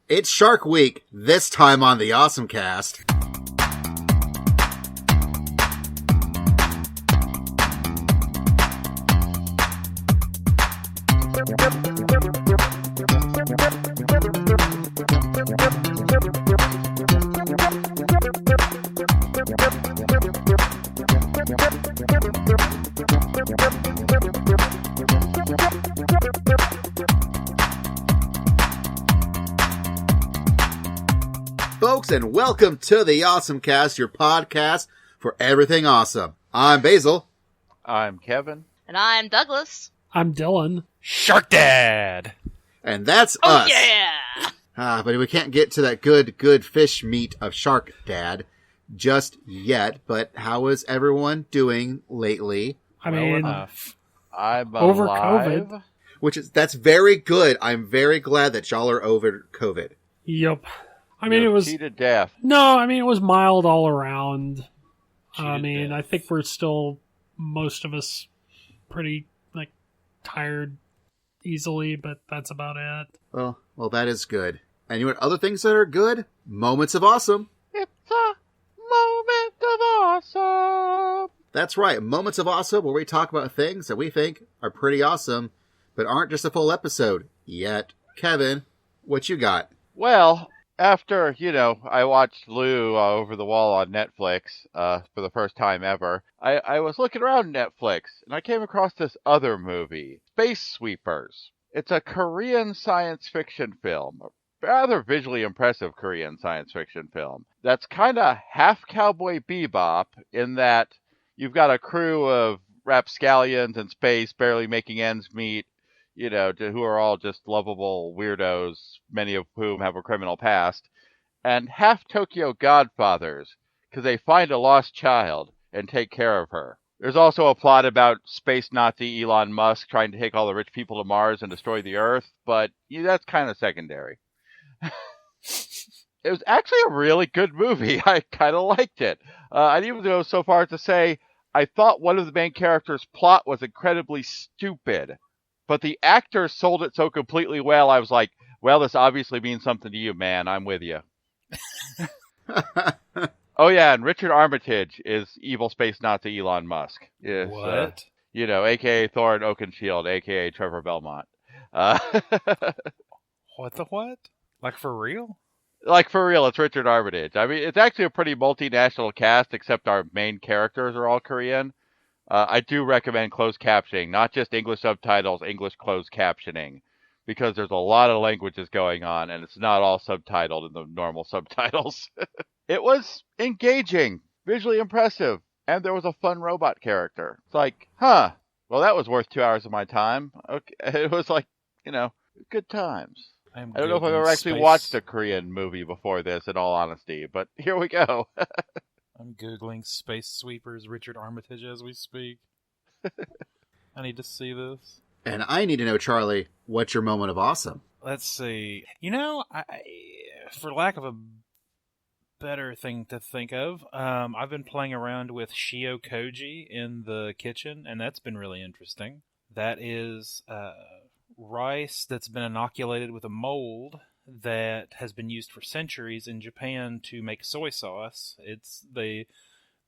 It's Shark Week, this time on the OSMcast. Folks, and welcome to the OSMcast, your podcast for everything awesome. I'm Basil. I'm Kevin. And I'm Douglas. I'm Dylan. Shark Dad! And that's Oh, us. yeah! But we can't get to that good fish meat of Shark Dad just yet. But how is everyone doing lately? I mean, enough. I'm over alive. COVID. That's very good. I'm very glad that y'all are over COVID. Yep. I mean, it was... cheated death. No, I mean, it was mild all around. I Cheated death. think we're still, most of us, pretty, tired easily, but that's about it. Well, that is good. And you know what other things that are good? Moments of awesome. It's a moment of awesome. That's right. Moments of awesome, where we talk about things that we think are pretty awesome, but aren't just a full episode yet. Kevin, what you got? Well, after, I watched Lou Over the Wall on Netflix for the first time ever, I was looking around Netflix, and I came across this other movie, Space Sweepers. It's a Korean science fiction film, a rather visually impressive Korean science fiction film, that's kind of half Cowboy Bebop in that you've got a crew of rapscallions in space barely making ends meet, who are all just lovable weirdos, many of whom have a criminal past, and half Tokyo Godfathers, because they find a lost child and take care of her. There's also a plot about space Nazi Elon Musk trying to take all the rich people to Mars and destroy the Earth, but that's kind of secondary. It was actually a really good movie. I kind of liked it. I'd even go so far as to say I thought one of the main characters' plot was incredibly stupid. But the actor sold it so completely well, I was like, well, this obviously means something to you, man. I'm with you. Oh, yeah, and Richard Armitage is evil space Nazi Elon Musk. Yes, What? a.k.a. Thorin Oakenshield, a.k.a. Trevor Belmont. What the what? Like for real? Like, for real, it's Richard Armitage. I mean, it's actually a pretty multinational cast, except our main characters are all Korean. I do recommend closed captioning, not just English subtitles, English closed captioning, because there's a lot of languages going on, and it's not all subtitled in the normal subtitles. It was engaging, visually impressive, and there was a fun robot character. It's like, well, that was worth 2 hours of my time. Okay, it was like, good times. I don't know if I've ever actually watched a Korean movie before this, in all honesty, but here we go. I'm Googling Space Sweepers Richard Armitage as we speak. I need to see this. And I need to know, Charlie, what's your moment of awesome? Let's see. For lack of a better thing to think of, I've been playing around with Shio Koji in the kitchen, and that's been really interesting. That is rice that's been inoculated with a mold that has been used for centuries in Japan to make soy sauce. It's the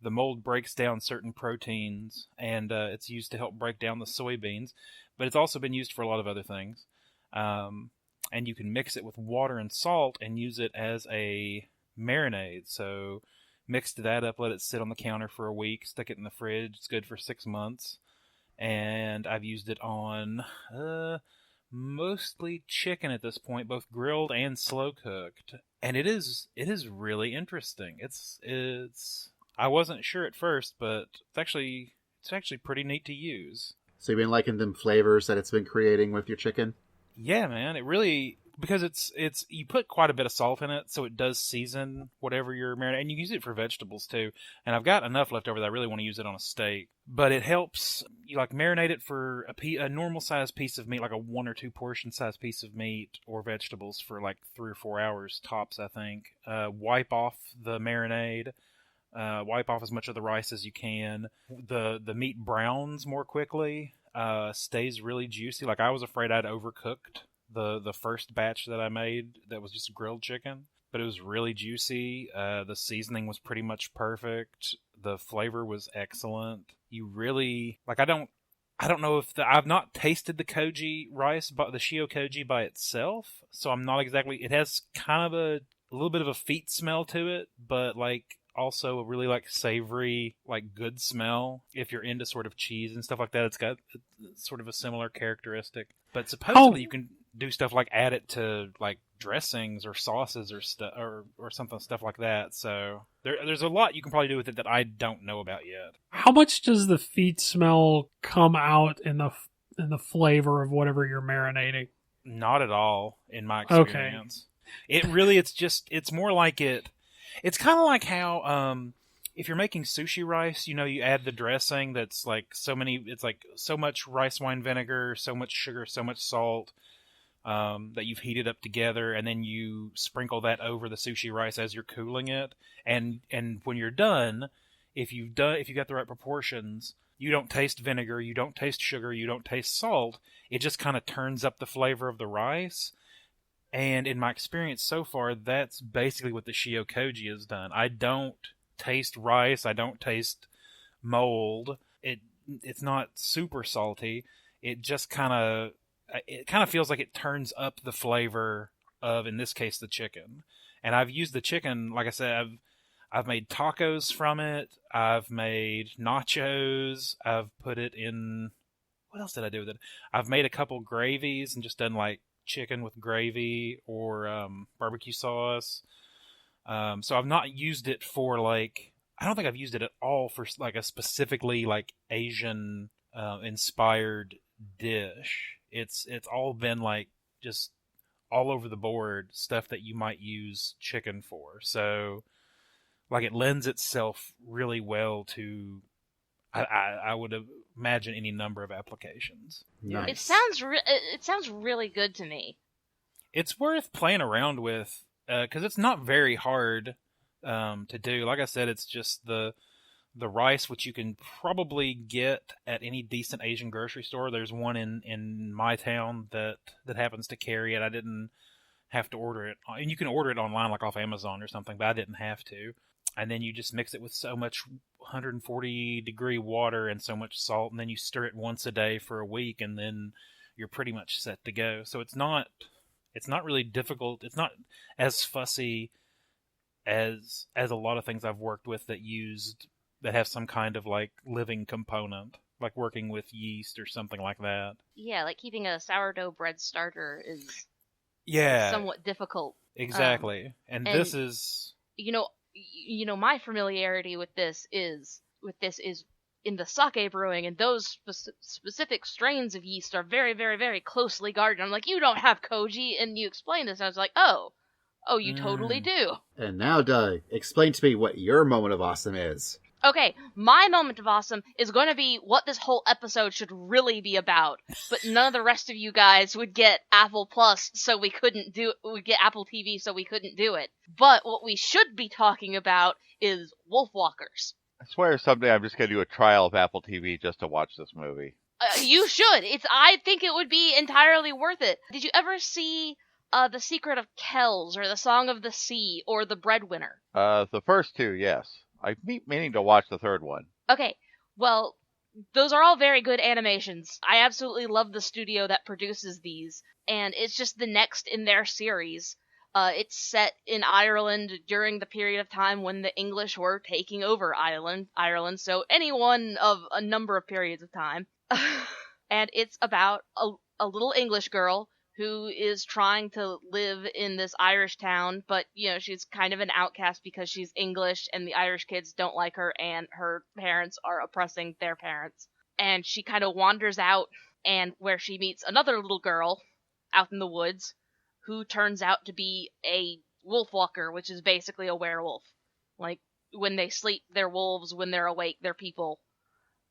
mold breaks down certain proteins, and it's used to help break down the soybeans, but it's also been used for a lot of other things. And you can mix it with water and salt and use it as a marinade. So mix that up, let it sit on the counter for a week, stick it in the fridge. It's good for 6 months. And I've used it on mostly chicken at this point, both grilled and slow cooked, and it is really interesting. It's I wasn't sure at first, but it's actually pretty neat to use. So you've been liking them flavors that it's been creating with your chicken? Yeah, man, it really, because it's you put quite a bit of salt in it, so it does season whatever you're marinating, and you use it for vegetables too. And I've got enough left over that I really want to use it on a steak. But it helps you marinate it for a normal size piece of meat, like a 1 or 2 portion size piece of meat or vegetables for 3 or 4 hours tops, I think. Wipe off the marinade. Wipe off as much of the rice as you can. The meat browns more quickly. Stays really juicy. I was afraid I'd overcooked the first batch that I made that was just grilled chicken, but it was really juicy. The seasoning was pretty much perfect. The flavor was excellent. You really I don't know if I've not tasted the koji rice, but the Shio Koji by itself, so I'm not exactly. It has kind of a little bit of a feet smell to it, but also a really savory, good smell. If you're into sort of cheese and stuff like that, it's got sort of a similar characteristic. But supposedly you can do stuff like add it to dressings or sauces or stuff or stuff like that. So there's a lot you can probably do with it that I don't know about yet. How much does the feet smell come out in the flavor of whatever you're marinating? Not at all, in my experience. Okay. It really, it's more like it. It's kind of like how if you're making sushi rice, you add the dressing that's it's so much rice wine vinegar, so much sugar, so much salt. That you've heated up together, and then you sprinkle that over the sushi rice as you're cooling it. And when you're done, if you got the right proportions, you don't taste vinegar, you don't taste sugar, you don't taste salt. It just kind of turns up the flavor of the rice. And in my experience so far, that's basically what the Shio Koji has done. I don't taste rice, I don't taste mold. It's not super salty. It just kind of feels like it turns up the flavor of, in this case, the chicken. And I've used the chicken, like I said, I've made tacos from it. I've made nachos. I've put it in, what else did I do with it? I've made a couple gravies and just done chicken with gravy or barbecue sauce. So I've not used it for I don't think I've used it at all for a specifically Asian inspired dish. It's all been just all over the board stuff that you might use chicken for. So it lends itself really well to I would imagine any number of applications. Nice. It sounds really good to me. It's worth playing around with because it's not very hard to do. Like I said, it's just the rice, which you can probably get at any decent Asian grocery store. There's one in my town that happens to carry it. I didn't have to order it, and you can order it online off Amazon or something, but I didn't have to. And then you just mix it with so much 140 degree water and so much salt, and then you stir it once a day for a week, and then you're pretty much set to go. So it's not really difficult. It's not as fussy as a lot of things I've worked with that have some kind of living component, like working with yeast or something like that. Yeah, keeping a sourdough bread starter is somewhat difficult. Exactly. And this is my familiarity with this is in the sake brewing, and those specific strains of yeast are very, very, very closely guarded. I'm you don't have koji, and you explained this, and I was oh, you totally do. And now, Doug, explain to me what your moment of awesome is. Okay, my moment of awesome is going to be what this whole episode should really be about, but none of the rest of you guys would get Apple Plus, so we would get Apple TV, so we couldn't do it. But what we should be talking about is Wolfwalkers. I swear someday I'm just going to do a trial of Apple TV just to watch this movie. You should. I think it would be entirely worth it. Did you ever see The Secret of Kells, or The Song of the Sea, or The Breadwinner? The first two, yes. I keep meaning to watch the third one. Okay, well, those are all very good animations. I absolutely love the studio that produces these, and it's just the next in their series. It's set in Ireland during the period of time when the English were taking over Ireland, so any one of a number of periods of time. And it's about a little English girl who is trying to live in this Irish town, but, she's kind of an outcast because she's English, and the Irish kids don't like her, and her parents are oppressing their parents. And she kind of wanders out, and where she meets another little girl out in the woods, who turns out to be a wolfwalker, which is basically a werewolf. When they sleep, they're wolves. When they're awake, they're people.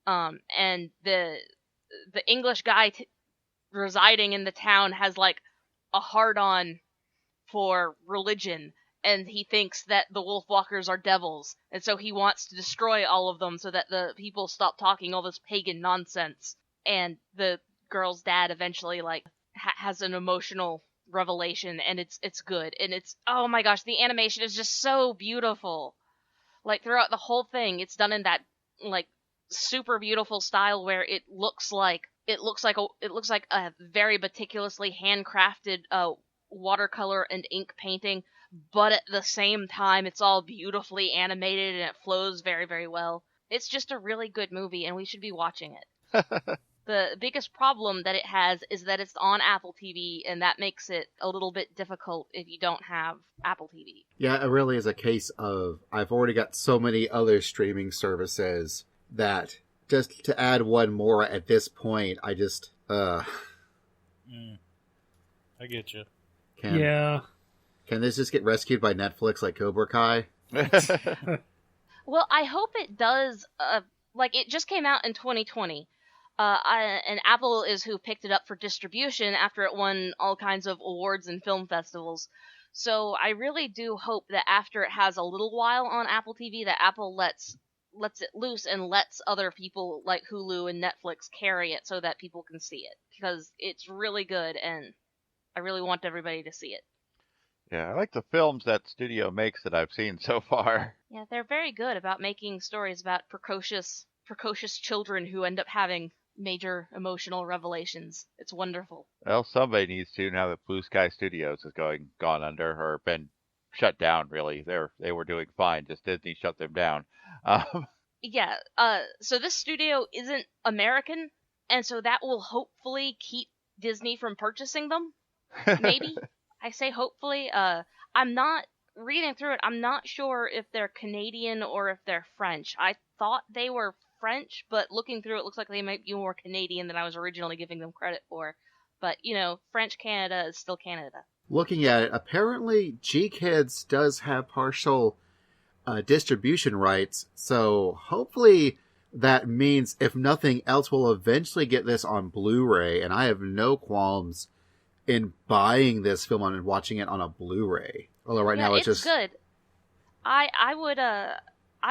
And the English guy residing in the town has a hard-on for religion, and he thinks that the Wolfwalkers are devils, and so he wants to destroy all of them so that the people stop talking all this pagan nonsense. And the girl's dad eventually has an emotional revelation, and it's good, and it's, oh my gosh, the animation is just so beautiful. Like throughout the whole thing, it's done in that like super beautiful style where it looks like a very meticulously handcrafted watercolor and ink painting, but at the same time it's all beautifully animated and it flows very, very well. It's just a really good movie, and we should be watching it. The biggest problem that it has is that it's on Apple TV, and that makes it a little bit difficult if you don't have Apple TV. Yeah, it really is a case of I've already got so many other streaming services that just to add one more at this point, I just, I get you. Yeah. Can this just get rescued by Netflix like Cobra Kai? Well, I hope it does. Like, it just came out in 2020. And Apple is who picked it up for distribution after it won all kinds of awards and film festivals. So I really do hope that after it has a little while on Apple TV, that Apple lets it loose and lets other people like Hulu and Netflix carry it so that people can see it. Because it's really good, and I really want everybody to see it. Yeah, I like the films that studio makes that I've seen so far. Yeah, they're very good about making stories about precocious children who end up having major emotional revelations. It's wonderful. Well, somebody needs to now that Blue Sky Studios has gone under or been shut down. Really, they were doing fine. Just Disney shut them down. Yeah. So this studio isn't American, and so that will hopefully keep Disney from purchasing them. Maybe. I say hopefully. I'm not reading through it. I'm not sure if they're Canadian or if they're French. I thought they were French, but looking through it looks like they might be more Canadian than I was originally giving them credit for. But, French Canada is still Canada. Looking at it, apparently G-Kids does have partial distribution rights, so hopefully that means, if nothing else, we'll eventually get this on Blu-ray, and I have no qualms in buying this film and watching it on a Blu-ray. Although right now it's just good. I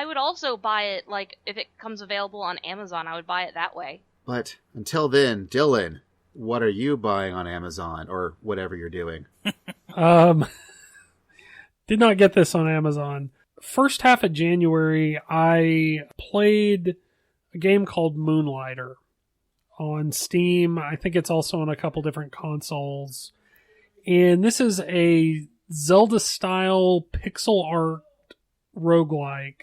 would also buy it, like, if it comes available on Amazon, I would buy it that way. But until then, Dylan, what are you buying on Amazon or whatever you're doing? Did not get this on Amazon. First half of January, I played a game called Moonlighter on Steam. I think it's also on a couple different consoles. And this is a Zelda-style pixel art roguelike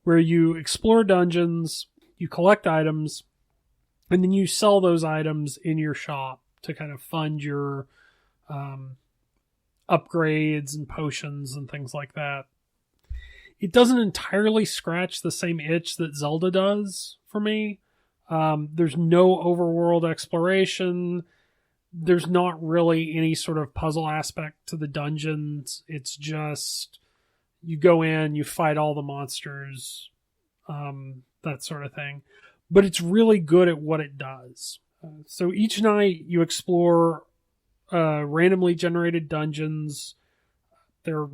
where you explore dungeons, you collect items, and then you sell those items in your shop to kind of fund your upgrades and potions and things like that. It doesn't entirely scratch the same itch that Zelda does for me. There's no overworld exploration. There's not really any sort of puzzle aspect to the dungeons. It's just you go in, you fight all the monsters, that sort of thing. But it's really good at what it does. So each night you explore randomly generated dungeons. There are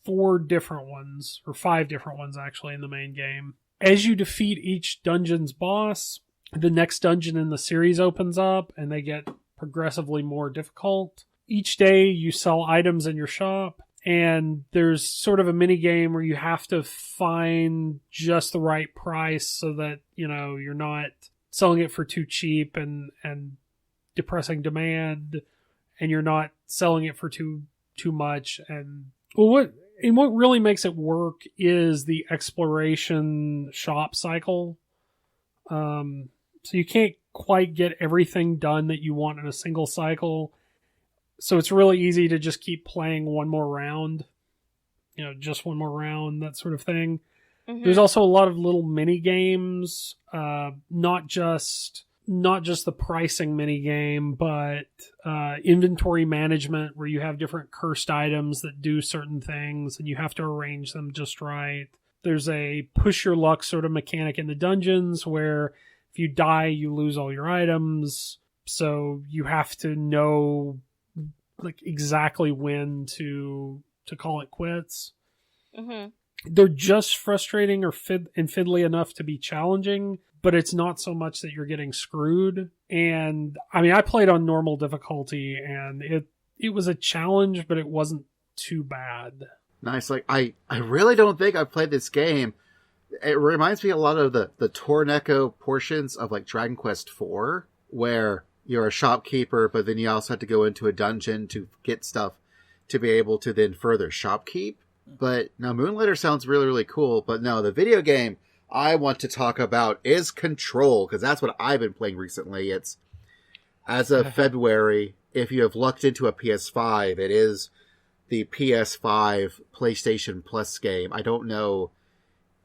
4 different ones, or 5 different ones actually in the main game. As you defeat each dungeon's boss, the next dungeon in the series opens up and they get progressively more difficult. Each day you sell items in your shop, and there's sort of a mini game where you have to find just the right price so that, you're not selling it for too cheap and depressing demand, and you're not selling it for too much. And what really makes it work is the exploration shop cycle. So you can't quite get everything done that you want in a single cycle. So it's really easy to just keep playing one more round, just one more round, that sort of thing. Mm-hmm. There's also a lot of little mini games, not just the pricing mini game, but inventory management, where you have different cursed items that do certain things and you have to arrange them just right. There's a push your luck sort of mechanic in the dungeons where if you die, you lose all your items. So you have to know exactly when to call it quits. Mm-hmm. they're just frustrating or fiddly enough to be challenging, but it's not so much that you're getting screwed. And I mean, I played on normal difficulty, and it was a challenge, but it wasn't too bad. Nice. Like, I really don't think I've played this game. It reminds me a lot of the Torneko portions of like Dragon Quest IV, where you're a shopkeeper, but then you also have to go into a dungeon to get stuff to be able to then further shopkeep. But now Moonlighter sounds really, really cool. But no, the video game I want to talk about is Control, because that's what I've been playing recently. It's, as of February, if you have lucked into a PS5, it is the PS5 PlayStation Plus game. I don't know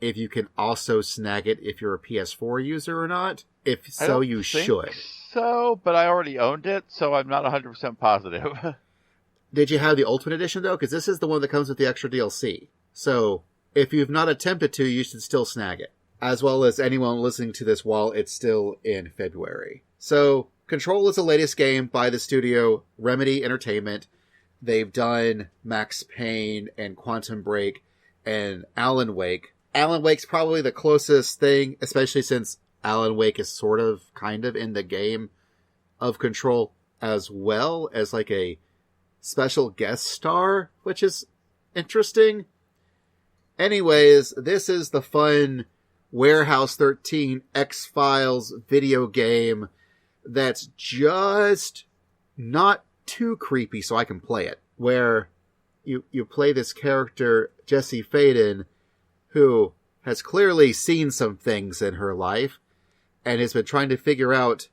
if you can also snag it if you're a PS4 user or not. If so, you should. So, but I already owned it, so I'm not 100% positive. Did you have the Ultimate Edition, though? Because this is the one that comes with the extra DLC. So, if you've not attempted to, you should still snag it. As well as anyone listening to this while it's still in February. So, Control is the latest game by the studio Remedy Entertainment. They've done Max Payne and Quantum Break and Alan Wake. Alan Wake's probably the closest thing, especially since Alan Wake is sort of, kind of in the game of Control, as well as like a special guest star, which is interesting. Anyways, this is the fun Warehouse 13 X-Files video game that's just not too creepy so I can play it. Where you play this character, Jesse Faden, who has clearly seen some things in her life and has been trying to figure out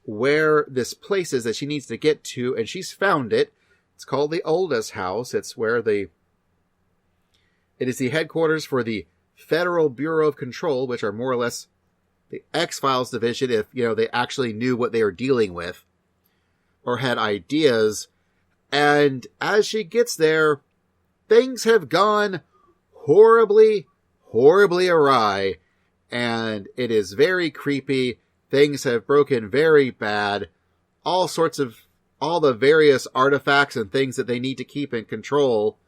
where this place is that she needs to get to, and she's found it. It's called the Oldest House. It's where it is the headquarters for the Federal Bureau of Control, which are more or less the X-Files division if, they actually knew what they were dealing with or had ideas. And as she gets there, things have gone horribly, horribly awry, and it is very creepy. Things have broken very bad. All the various artifacts and things that they need to keep in control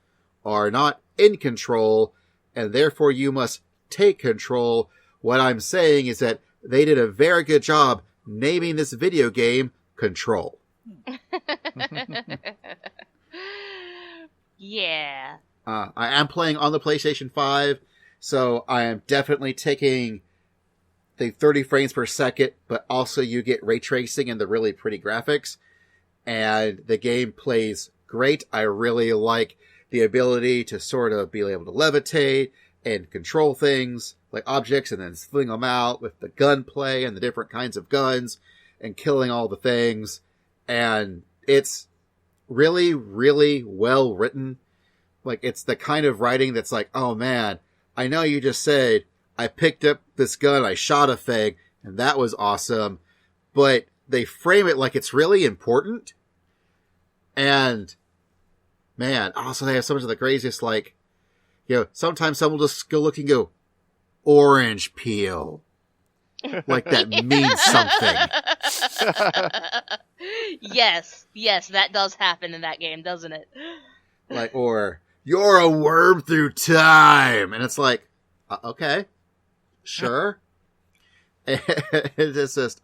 are not in control, and therefore you must take control. What I'm saying is that they did a very good job naming this video game Control. Yeah. I am playing on the PlayStation 5, so I am definitely taking the 30 frames per second, but also you get ray tracing and the really pretty graphics. And the game plays great. I really like the ability to sort of be able to levitate and control things like objects and then fling them out with the gunplay and the different kinds of guns and killing all the things. And it's really, really well written. Like, it's the kind of writing that's like, oh man, I know you just said, I picked up this gun, I shot a thing, and that was awesome. But they frame it like it's really important. And, man, also they have some of the craziest, like, sometimes someone will just go look and go, orange peel. Like that means something. Yes, that does happen in that game, doesn't it? Like, or, you're a worm through time. And it's like, okay, sure. It's just,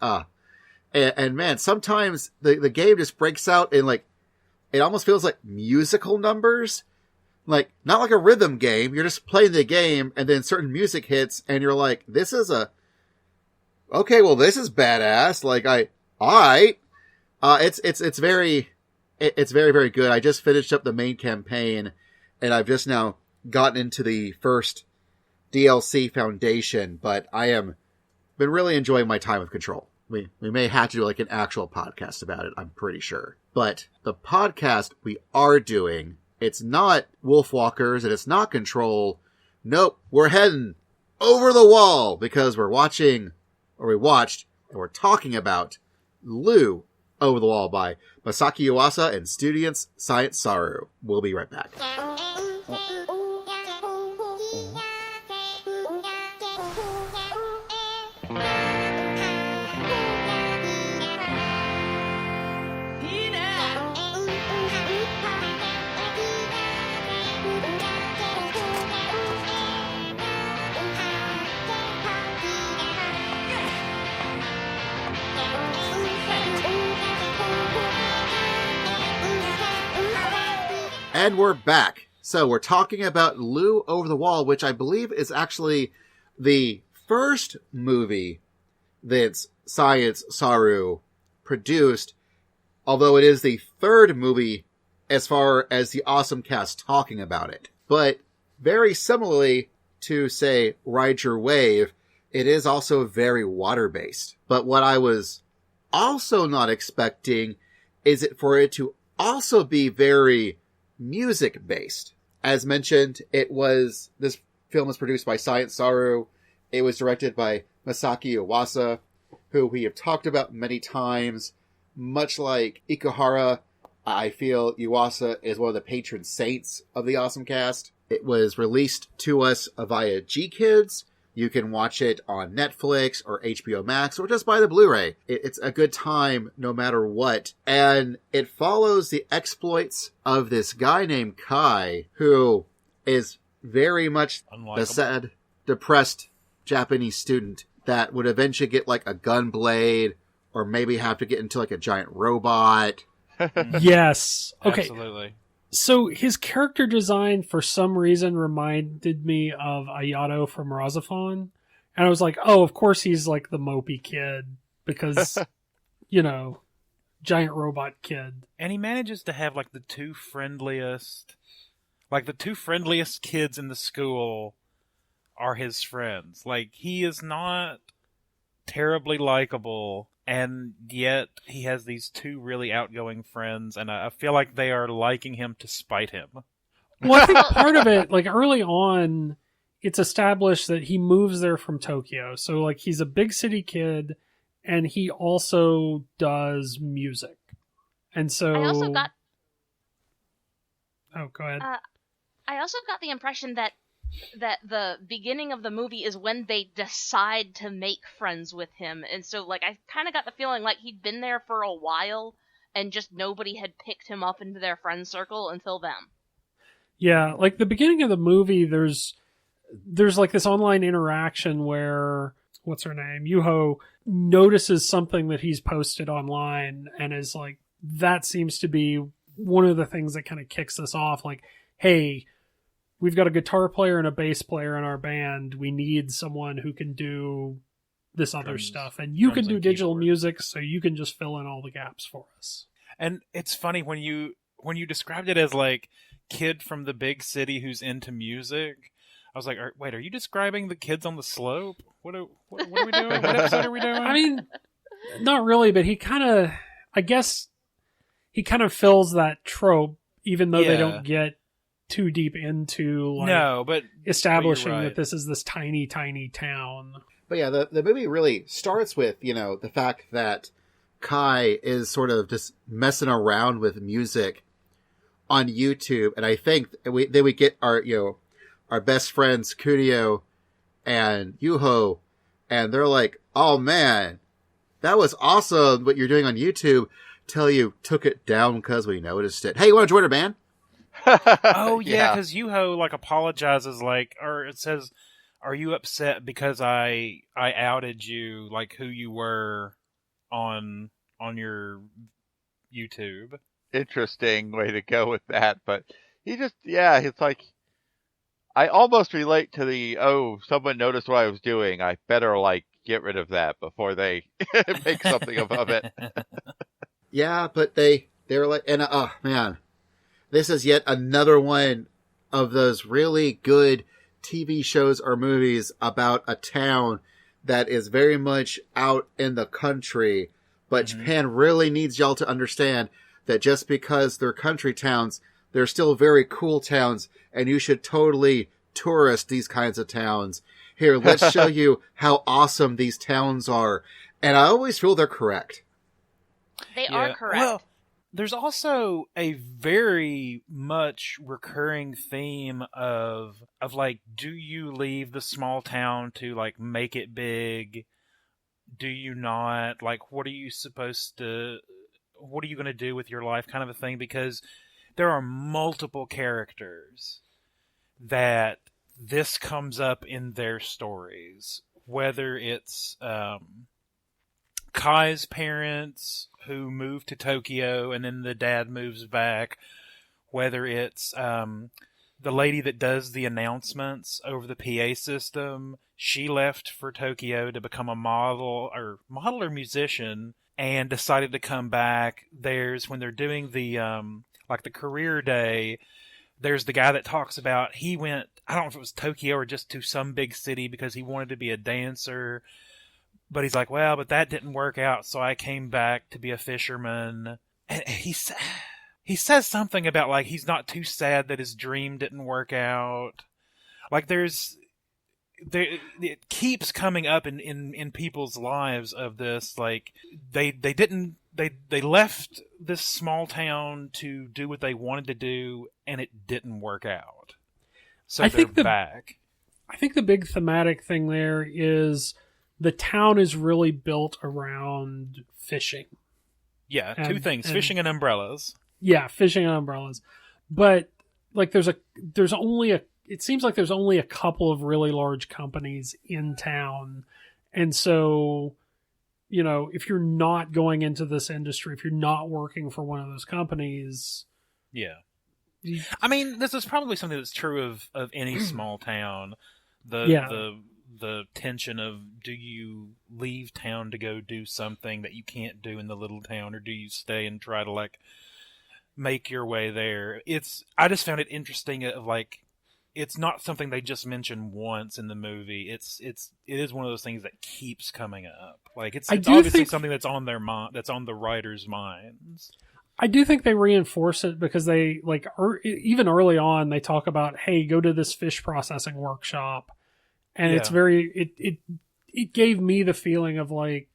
and man, sometimes the game just breaks out in like, it almost feels like musical numbers. Like, not like a rhythm game. You're just playing the game and then certain music hits and you're like, this is okay, well, this is badass. Like, alright. It's very, very good. I just finished up the main campaign and I've just now gotten into the first DLC Foundation, but I am been really enjoying my time with Control. We may have to do like an actual podcast about it, I'm pretty sure. But the podcast we are doing, it's not Wolfwalkers and it's not Control. Nope, we're heading over the wall because we watched and we're talking about Lou Over the Wall by Masaaki Yuasa and students Science Saru. We'll be right back. And we're back. So we're talking about Lu Over the Wall, which I believe is actually the first movie that Science Saru produced, although it is the third movie as far as the OSMcast talking about it. But very similarly to, say, Ride Your Wave, it is also very water-based. But what I was also not expecting is for it to also be very music-based. As mentioned, this film was produced by Science Saru. It was directed by Masaaki Yuasa, who we have talked about many times. Much like Ikuhara, I feel Yuasa is one of the patron saints of the OSMcast. It was released to us via G-Kids. You can watch it on Netflix or HBO Max or just buy the Blu-ray. It's a good time no matter what. And it follows the exploits of this guy named Kai, who is very much the sad, depressed Japanese student that would eventually get like a gun blade or maybe have to get into like a giant robot. Yes. Okay. Absolutely. So his character design, for some reason, reminded me of Ayato from Razafon. And I was like, oh, of course he's like the mopey kid because, giant robot kid. And he manages to have like the two friendliest kids in the school are his friends. Like, he is not terribly likable, and yet he has these two really outgoing friends, and I feel like they are liking him to spite him. Well, I think part of it, like early on, it's established that he moves there from Tokyo. So like he's a big city kid, and he also does music. And so I also got... Oh, go ahead. I also got the impression that the beginning of the movie is when they decide to make friends with him. And so, like, I kind of got the feeling like he'd been there for a while and just nobody had picked him up into their friend circle until then. Yeah, like the beginning of the movie, there's like this online interaction where, what's her name? Yuho notices something that he's posted online and is like, that seems to be one of the things that kind of kicks this off. Like, hey, we've got a guitar player and a bass player in our band. We need someone who can do this other stuff. And you can do digital music, so you can just fill in all the gaps for us. And it's funny when you described it as like kid from the big city who's into music. I was like, wait, are you describing the kids on the slope? What are we doing? What episode are we doing? I mean, not really, but he kind of fills that trope, even though they don't get too deep into establishing that this is this tiny, tiny town. But yeah, the movie really starts with, the fact that Kai is sort of just messing around with music on YouTube. And I think we get our best friends, Kunio and Yuho, and they're like, oh man, that was awesome what you're doing on YouTube, till you took it down because we noticed it. Hey, you want to join our band? Oh yeah, because Yuho like apologizes, or it says, "Are you upset because I outed you, like who you were on your YouTube?" Interesting way to go with that, but it's like I almost relate to the someone noticed what I was doing. I better get rid of that before they make something of it. Yeah, but they're like, and man. This is yet another one of those really good TV shows or movies about a town that is very much out in the country. But Japan really needs y'all to understand that just because they're country towns, they're still very cool towns, and you should totally tourist these kinds of towns. Here, let's show you how awesome these towns are. And I always feel they're correct. They are correct. Well, there's also a very much recurring theme of do you leave the small town to make it big? Do you not? What are you going to do with your life, kind of a thing? Because there are multiple characters that this comes up in their stories, whether it's Kai's parents who moved to Tokyo and then the dad moves back, whether it's the lady that does the announcements over the PA system. She left for Tokyo to become a model or musician, and decided to come back. There's when they're doing the like the career day, there's the guy that talks about he went, I don't know if it was Tokyo or just to some big city because he wanted to be a dancer, but he's like, well, but that didn't work out, so I came back to be a fisherman. And he says something about like he's not too sad that his dream didn't work out. Like it keeps coming up in people's lives of this, like they left this small town to do what they wanted to do, and it didn't work out. So they're back. I think the big thematic thing there is the town is really built around fishing. Yeah, two things: fishing and umbrellas. Yeah, fishing and umbrellas. But like, it seems like there's only a couple of really large companies in town, and so, you know, if you're not going into this industry, if you're not working for one of those companies, yeah. I mean, this is probably something that's true of any small town. The tension of, do you leave town to go do something that you can't do in the little town, or do you stay and try to like make your way there? I just found it interesting of like, it's not something they just mention once in the movie. It is one of those things that keeps coming up. Like it's obviously something that's on their mind, that's on the writers' minds. I do think they reinforce it because they like even early on they talk about, hey, go to this fish processing workshop, and it's very it gave me the feeling of like,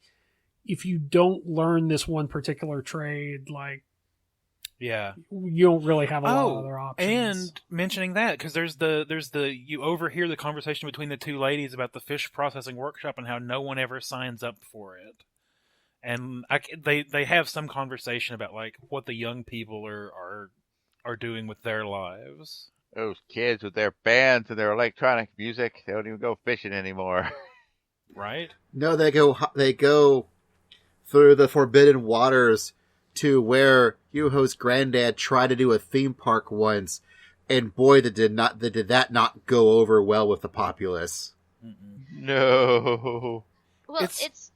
if you don't learn this one particular trade, like, yeah, you don't really have a lot of other options. And mentioning that, because there's the you overhear the conversation between the two ladies about the fish processing workshop and how no one ever signs up for it, and they have some conversation about like what the young people are doing with their lives. Those kids with their bands and their electronic music, they don't even go fishing anymore. Right? No, they go through the forbidden waters to where Yuho's granddad tried to do a theme park once, and boy, did that not go over well with the populace. No. Well, it's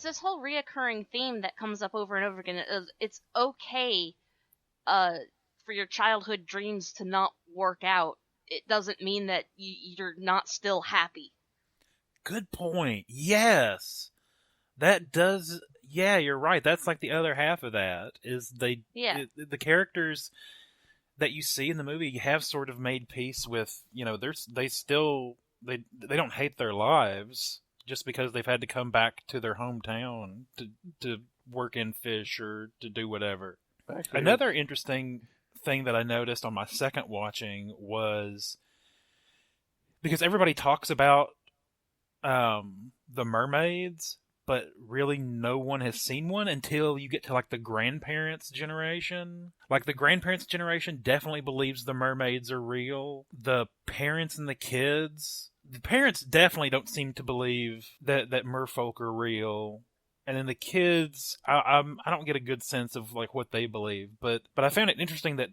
this whole reoccurring theme that comes up over and over again. It's okay for your childhood dreams to not work out. It doesn't mean that you're not still happy. Good point. Yes. That does... Yeah, you're right. That's like the other half of that, is the characters that you see in the movie have sort of made peace with, you know, they don't hate their lives just because they've had to come back to their hometown to work in fish or to do whatever. Actually, another interesting thing that I noticed on my second watching was, because everybody talks about the mermaids, but really no one has seen one until you get to like the grandparents' generation. Like the grandparents' generation definitely believes the mermaids are real. The parents and the parents definitely don't seem to believe that merfolk are real. And then the kids, I don't get a good sense of like what they believe. But I found it interesting that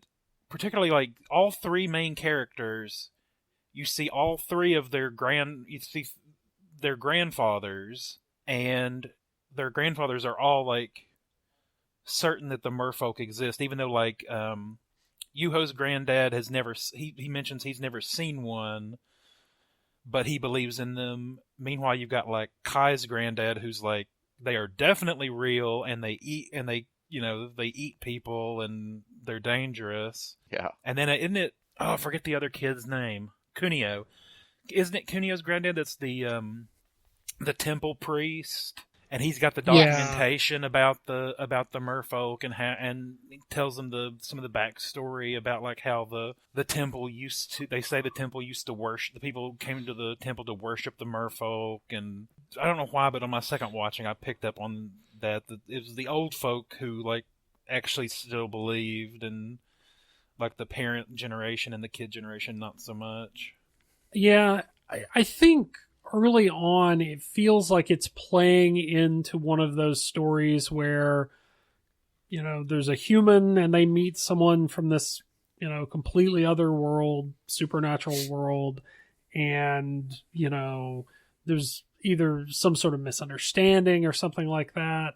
particularly like all three main characters, you see all three of their grandfathers. And their grandfathers are all like certain that the merfolk exist, even though like Yuho's granddad has never. He mentions he's never seen one, but he believes in them. Meanwhile, you've got like Kai's granddad, who's like, they are definitely real, and they eat people, and they're dangerous. Yeah. And then isn't it? Oh, I forget the other kid's name. Kunio. Isn't it Kunio's granddad? That's the temple priest, and he's got the documentation about the merfolk, and he tells them some of the backstory about like how the temple used to. They say the temple used to worship. The people came to the temple to worship the merfolk, and I don't know why, but on my second watching, I picked up on that it was the old folk who like actually still believed, and like the parent generation and the kid generation not so much. Yeah, I think early on, it feels like it's playing into one of those stories where, you know, there's a human and they meet someone from this completely other world, supernatural world, and, there's either some sort of misunderstanding or something like that.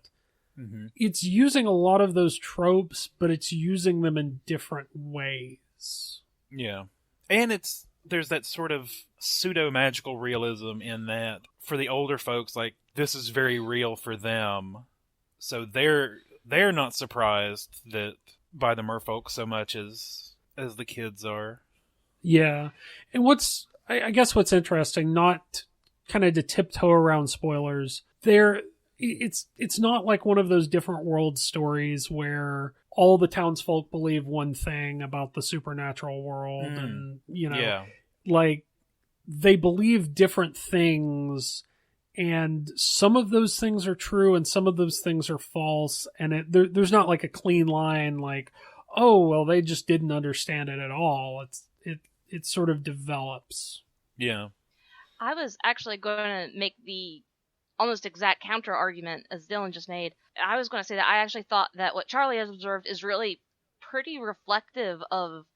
Mm-hmm. It's using a lot of those tropes, but it's using them in different ways. Yeah. And there's that sort of pseudo-magical realism in that for the older folks, like, this is very real for them. So they're not surprised by the merfolk so much as the kids are. Yeah. And I guess what's interesting, not kind of to tiptoe around spoilers, it's not like one of those different world stories where all the townsfolk believe one thing about the supernatural world and, like, they believe different things, and some of those things are true and some of those things are false, and there's not like a clean line like, oh, well, they just didn't understand it at all. It sort of develops. Yeah. I was actually going to make the almost exact counter argument as Dylan just made. I was going to say that I actually thought that what Charlie has observed is really pretty reflective of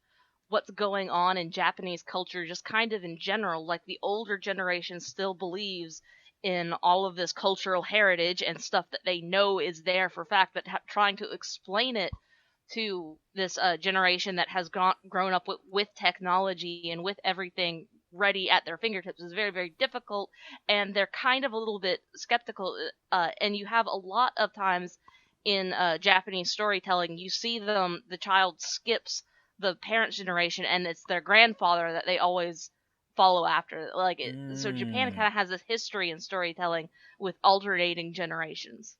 what's going on in Japanese culture, just kind of in general. Like, the older generation still believes in all of this cultural heritage and stuff that they know is there for fact, but trying to explain it to this generation that has grown up with technology and with everything ready at their fingertips is very, very difficult, and they're kind of a little bit skeptical. And you have a lot of times in Japanese storytelling, you see the child skips the parents' generation, and it's their grandfather that they always follow after. So Japan kind of has this history in storytelling with alternating generations.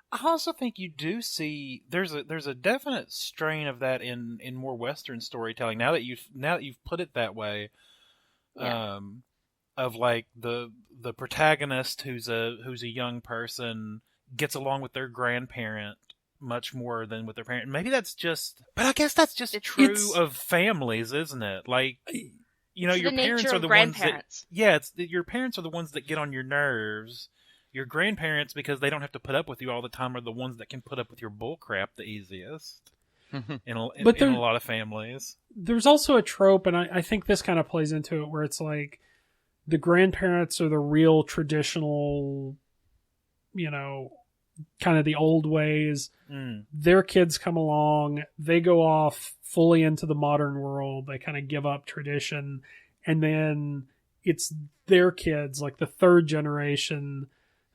I also think you do see there's a definite strain of that in more Western storytelling. Now that you've put it that way. Yeah. Of like the protagonist who's a young person gets along with their grandparent much more than with their parent. Maybe that's just, but I guess that's just true of families, isn't it? Like, your parents are the ones that, your parents are the ones that get on your nerves. Your grandparents, because they don't have to put up with you all the time, are the ones that can put up with your bullcrap the easiest. in a lot of families. There's also a trope, and I think this kind of plays into it, where it's like the grandparents are the real traditional, kind of the old ways. Their kids come along, they go off fully into the modern world, they kind of give up tradition, and then it's their kids, like the third generation,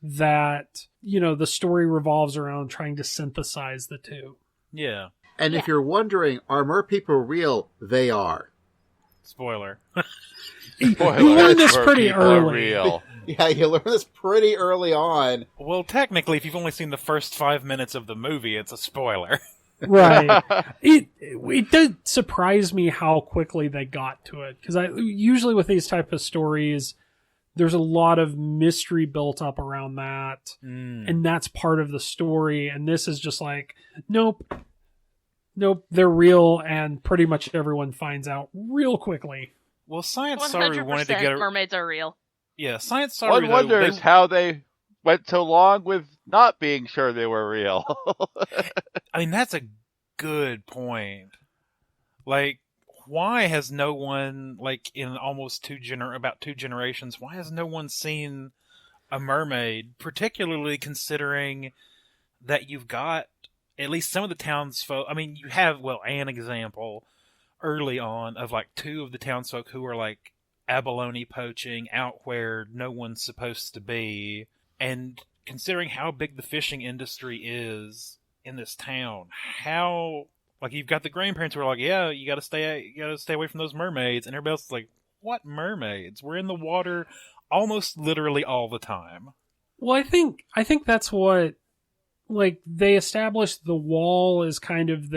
that, the story revolves around trying to synthesize the two. Yeah. And if you're wondering, are merpeople real? They are. Spoiler. You learn this pretty early. Real. Yeah, you learn this pretty early on. Well, technically, if you've only seen the first 5 minutes of the movie, it's a spoiler. Right. It did surprise me how quickly they got to it. Because usually with these type of stories, there's a lot of mystery built up around that. And that's part of the story. And this is just like, nope, they're real, and pretty much everyone finds out real quickly. Well, Science Saru wanted to get mermaids are real. Yeah, Science Saru. One wonders how they went so long with not being sure they were real. I mean, that's a good point. Like, why has no one, like, in almost about two generations, why has no one seen a mermaid? Particularly considering that you've got at least some of the townsfolk. I mean, you have, an example early on of, like, two of the townsfolk who are, like, abalone poaching out where no one's supposed to be. And considering how big the fishing industry is in this town, how, like, you've got the grandparents who are like, yeah, you gotta stay away from those mermaids. And everybody else is like, what mermaids? We're in the water almost literally all the time. Well, I think that's what, like, they established the wall is kind of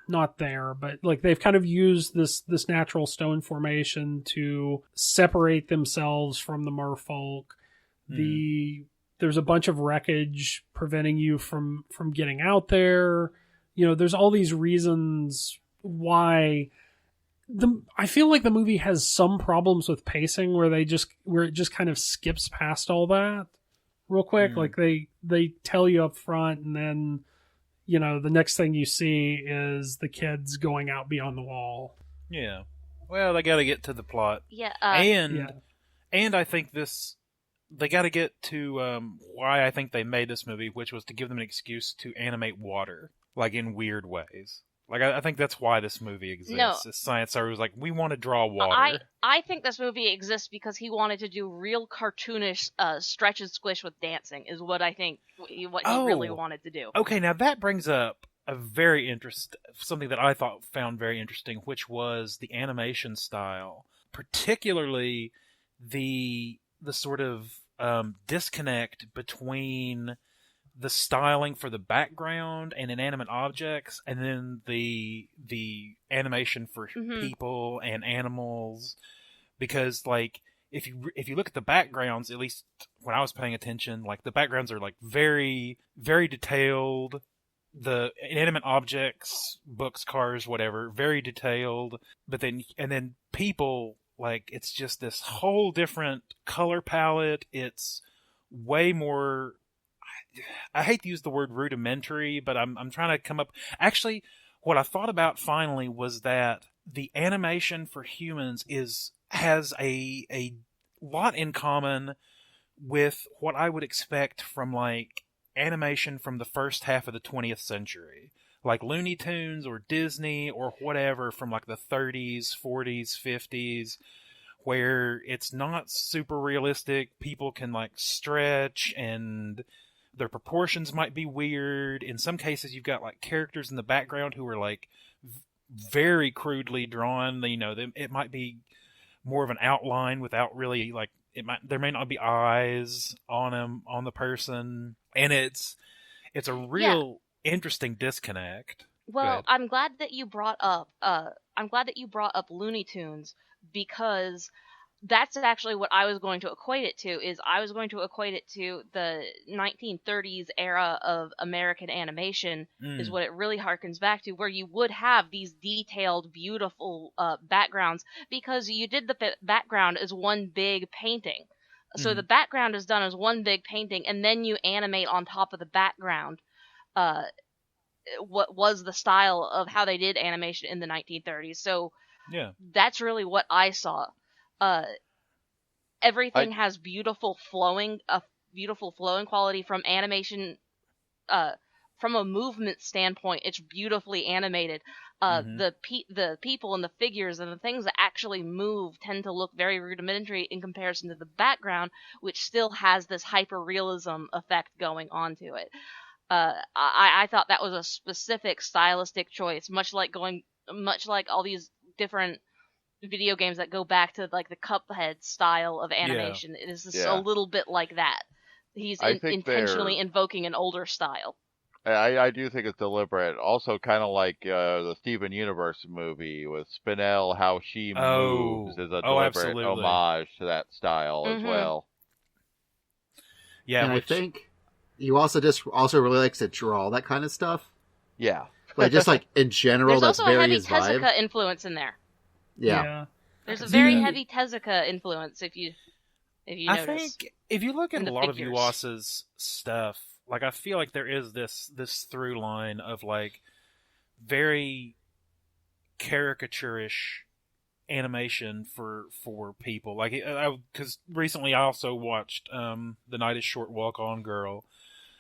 not there, but like they've kind of used this natural stone formation to separate themselves from the merfolk. There's a bunch of wreckage preventing you from getting out there. There's all these reasons why I feel like the movie has some problems with pacing where it just kind of skips past all that real quick. Like they tell you up front, and then the next thing you see is the kids going out beyond the wall. Yeah. Well, they got to get to the plot. Yeah. And I think they got to get to why I think they made this movie, which was to give them an excuse to animate water, like in weird ways. Like I think that's why this movie exists. No. Science Saru was like, we want to draw water. I think this movie exists because he wanted to do real cartoonish stretch and squish with dancing, is what I think he really wanted to do. Okay, now that brings up something that I found very interesting, which was the animation style, particularly the sort of disconnect between the styling for the background and inanimate objects, and then the animation for people and animals. Because, like, if you look at the backgrounds, at least when I was paying attention, like, the backgrounds are, like, very, very detailed. The inanimate objects, books, cars, whatever, very detailed. But then people, like, it's just this whole different color palette. It's way more... I hate to use the word rudimentary, but I'm trying to come up... Actually, what I thought about finally was that the animation for humans has a lot in common with what I would expect from, like, animation from the first half of the 20th century. Like Looney Tunes or Disney or whatever from, like, the 30s, 40s, 50s, where it's not super realistic. People can, like, stretch and... their proportions might be weird. In some cases, you've got, like, characters in the background who are, like, very crudely drawn. It might be more of an outline without really, like, there may not be eyes on them, on the person. And it's a real interesting disconnect. Well, I'm glad that you brought up Looney Tunes, because that's actually what I was going to equate it to. I was going to equate it to the 1930s era of American animation, is what it really harkens back to, where you would have these detailed, beautiful backgrounds, because you did the background as one big painting. So the background is done as one big painting, and then you animate on top of the background what was the style of how they did animation in the 1930s. So that's really what I saw. Everything has beautiful flowing quality from animation. From a movement standpoint, it's beautifully animated. The people and the figures and the things that actually move tend to look very rudimentary in comparison to the background, which still has this hyper-realism effect going on to it. I thought that was a specific stylistic choice, much like all these different video games that go back to, like, the Cuphead style of animation. It is just a little bit like that. He's intentionally invoking an older style. I do think it's deliberate. Also, kind of like the Steven Universe movie with Spinell, how she moves is a deliberate homage to that style as well. Yeah, and I think you also really likes to draw that kind of stuff. Yeah, like just like in general, There's that's also very a heavy his vibe. Tezuka influence in there. Yeah. There's a very heavy Tezuka influence if you notice. I think if you look at a lot of Yuasa's stuff, like, I feel like there is this through line of, like, very caricaturish animation for people. Like, because recently I also watched The Night is Short, Walk On Girl,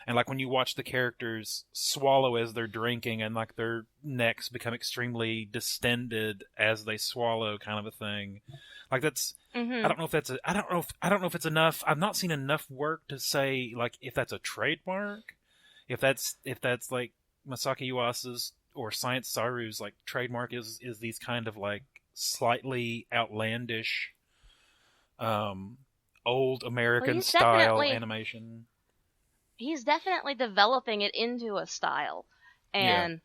and, like, when you watch the characters swallow as they're drinking, and, like, their necks become extremely distended as they swallow, kind of a thing. Like, that's I don't know if it's enough. I've not seen enough work to say, like, if that's a trademark, if that's like Masaaki Yuasa's or Science Saru's, like, trademark is these kind of, like, slightly outlandish old American style animation. He's definitely developing it into a style. And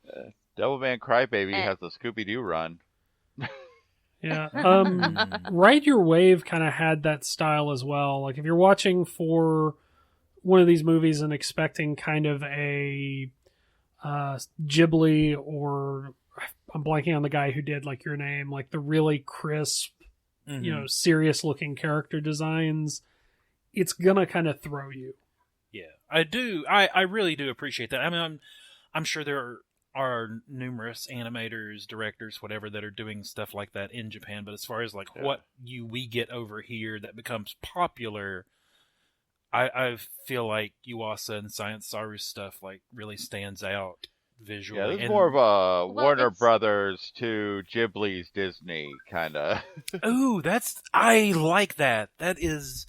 Devilman Crybaby has the Scooby-Doo run. Yeah. Ride Your Wave kind of had that style as well. Like, if you're watching for one of these movies and expecting kind of a Ghibli, or I'm blanking on the guy who did, like, Your Name, like the really crisp, serious looking character designs, it's gonna kind of throw you. Yeah, I do. I really do appreciate that. I mean, I'm sure there are numerous animators, directors, whatever, that are doing stuff like that in Japan. But as far as like what we get over here that becomes popular, I feel like Yuasa and Science Saru stuff like really stands out visually. Yeah, this is more of a Warner Brothers to Ghibli's Disney kind of. Ooh, I like that. That is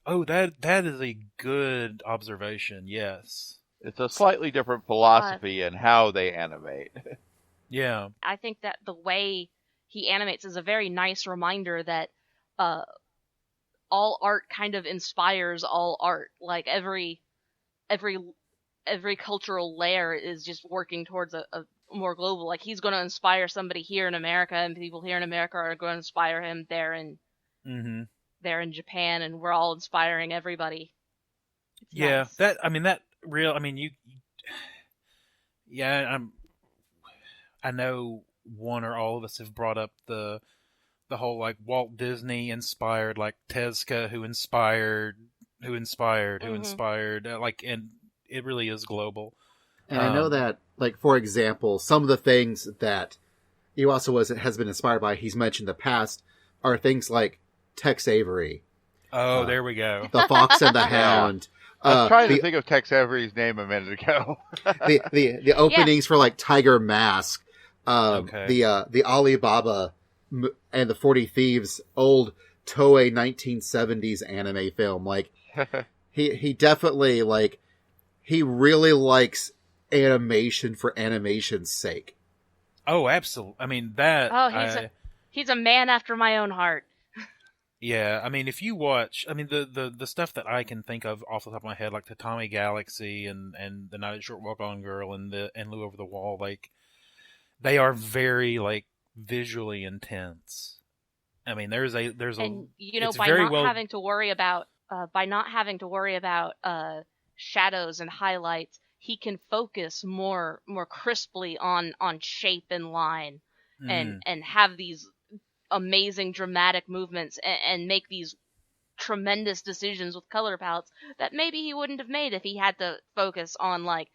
a good observation. Yes. It's a slightly different philosophy in how they animate. Yeah. I think that the way he animates is a very nice reminder that all art kind of inspires all art. Like every cultural layer is just working towards a more global. Like he's going to inspire somebody here in America, and people here in America are going to inspire him there in Japan, and we're all inspiring everybody. It's nice. I know one or all of us have brought up the whole like Walt Disney inspired, like Tezuka who inspired, like, and it really is global. And I know that, like, for example, some of the things that Iwasa has been inspired by, he's mentioned in the past, are things like Tex Avery. Oh, there we go. The Fox and the Hound. I was trying to think of Tex Avery's name a minute ago. the openings for like Tiger Mask, the Alibaba and the 40 Thieves old Toei 1970s anime film. Like he definitely like he really likes animation for animation's sake. Oh, absolutely. I mean that. Oh, he's a man after my own heart. Yeah, I mean, if you watch, I mean, the stuff that I can think of off the top of my head, like Tatami Galaxy and The Night of the Short Walk On Girl and Lou Over the Wall, like, they are very, like, visually intense. I mean, there's a and you know, by not having to worry about shadows and highlights, he can focus more crisply on shape and line, and have these amazing dramatic movements and make these tremendous decisions with color palettes that maybe he wouldn't have made if he had to focus on like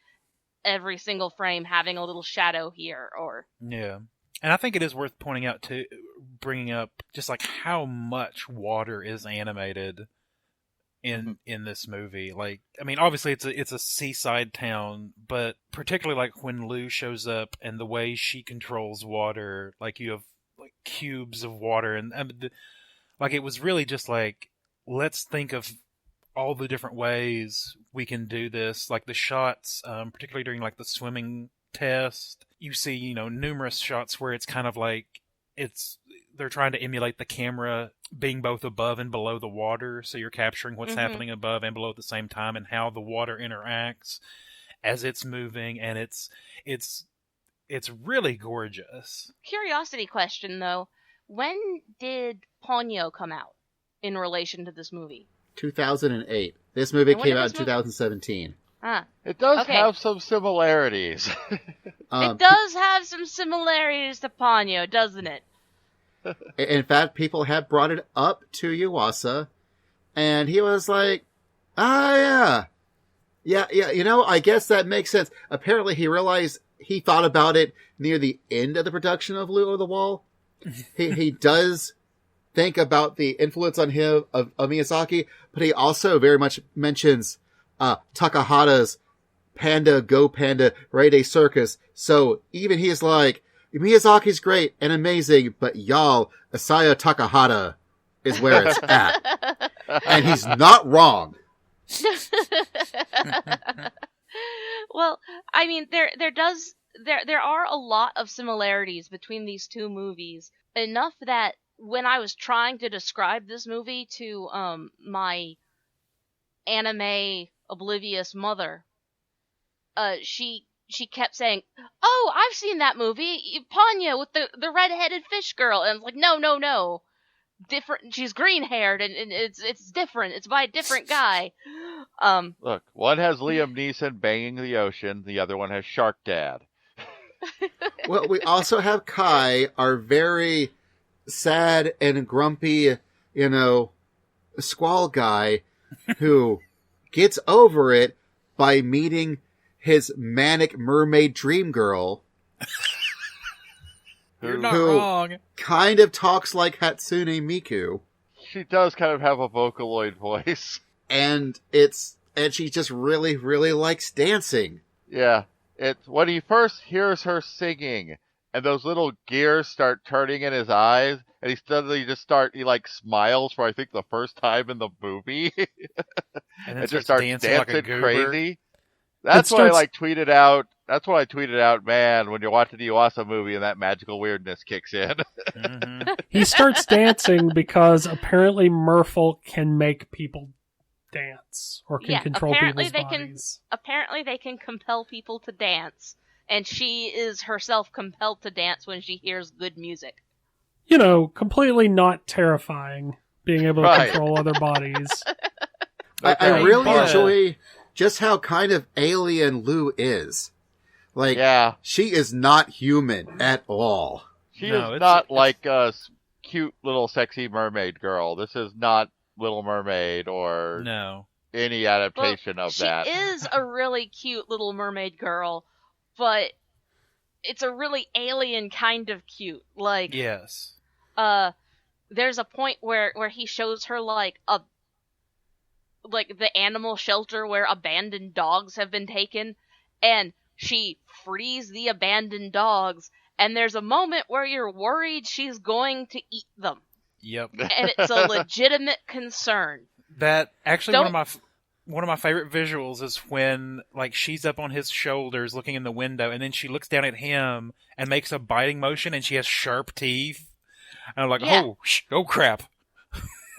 every single frame having a little shadow here or yeah. And I think it is worth pointing out too, bringing up just like how much water is animated in this movie. Like, I mean, obviously it's a seaside town, but particularly like when Lou shows up and the way she controls water, like you have like cubes of water, and like it was really just like, let's think of all the different ways we can do this. Like the shots, particularly during like the swimming test, you see, you know, numerous shots where it's kind of like they're trying to emulate the camera being both above and below the water, so you're capturing what's happening above and below at the same time, and how the water interacts as it's moving, and it's really gorgeous. Curiosity question, though. When did Ponyo come out in relation to this movie? 2008. This movie came out in 2017. It does have some similarities. It does have some similarities to Ponyo, doesn't it? In fact, people had brought it up to Yuasa, and he was like, yeah, you know, I guess that makes sense. Apparently he realized he thought about it near the end of the production of Lou Over the Wall. He does think about the influence on him of Miyazaki, but he also very much mentions Takahata's Panda, Go Panda, Raide Circus. So even he's like, Miyazaki's great and amazing, but y'all, Isao Takahata is where it's at. And he's not wrong. Well, I mean, there are a lot of similarities between these two movies, enough that when I was trying to describe this movie to my anime oblivious mother, she kept saying, "Oh, I've seen that movie, Ponyo with the red-headed fish girl," and I was like, no. Different. She's green-haired, and it's different. It's by a different guy. Look, one has Liam Neeson banging the ocean. The other one has Shark Dad. Well, we also have Kai, our very sad and grumpy, you know, squall guy, who gets over it by meeting his manic mermaid dream girl. You're not who wrong. kind of talks like Hatsune Miku. She does kind of have a Vocaloid voice. And she just really, really likes dancing. Yeah. It's when he first hears her singing, and those little gears start turning in his eyes, and he like smiles for I think the first time in the movie. And then just starts dancing like a goober. crazy. That's what I tweeted out. That's what I tweeted out, man, when you're watching the Yuasa movie and that magical weirdness kicks in. Mm-hmm. He starts dancing because apparently Merfolk can make people dance or can control people's bodies. Apparently they can compel people to dance, and she is herself compelled to dance when she hears good music. You know, completely not terrifying, being able to Right. control other bodies. I really enjoy just how kind of alien Lou is. Like, Yeah. she is not human at all. She No, is it's- not it's- like a cute little sexy mermaid girl. This is not Little Mermaid or No. any adaptation of that. She is a really cute little mermaid girl, but it's a really alien kind of cute. Like, Yes. there's a point where he shows her like the animal shelter where abandoned dogs have been taken, and she frees the abandoned dogs, and there's a moment where you're worried she's going to eat them. Yep. And it's a legitimate concern. That actually Don't- one of my favorite visuals is when like she's up on his shoulders looking in the window, and then she looks down at him and makes a biting motion, and she has sharp teeth. And I'm like, Yeah. oh crap.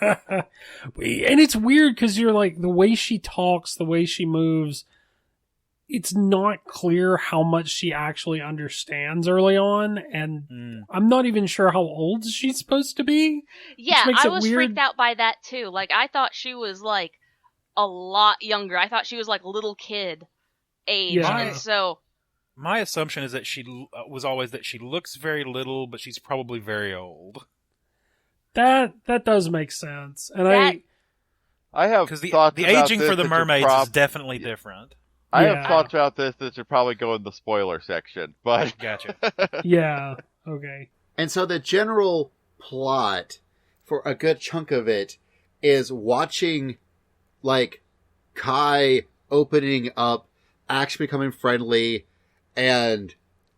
And it's weird because you're like, the way she talks, the way she moves, it's not clear how much she actually understands early on, and I'm not even sure how old she's supposed to be. Yeah, makes I it was weird. freaked out by that too. Like, I thought she was like a lot younger. I thought she was like little kid age. Yeah. And so, My assumption is that was always that she looks very little, but she's probably very old. That does make sense. And That- I have Because the thoughts about aging this for the that should mermaids prob- is definitely different. I Yeah. have thoughts about this that should probably go in the spoiler section, but Gotcha. Yeah, okay. And so the general plot for a good chunk of it is watching, like, Kai opening up, actually becoming friendly, and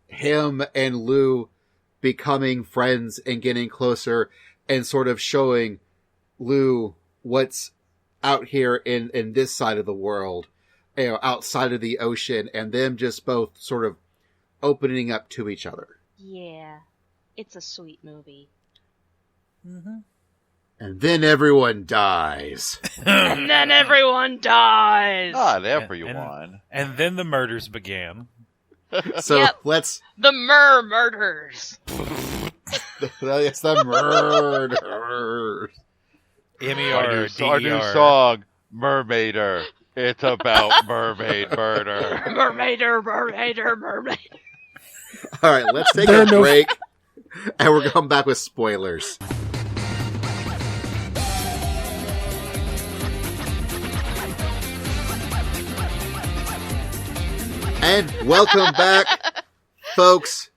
him and Lou becoming friends and getting closer, and sort of showing Lou what's out here in this side of the world, you know, outside of the ocean, and them just both sort of opening up to each other. yeah, it's a sweet movie. Mm-hmm. And then everyone dies. And then everyone dies! not everyone. And then the murders began. So Yep. let's... The murders! It's the murder. Our new song, Mermaider. It's about mermaid murder. Mermaider. All right, let's take There a are no- break, and we're coming back with spoilers. And welcome back, folks.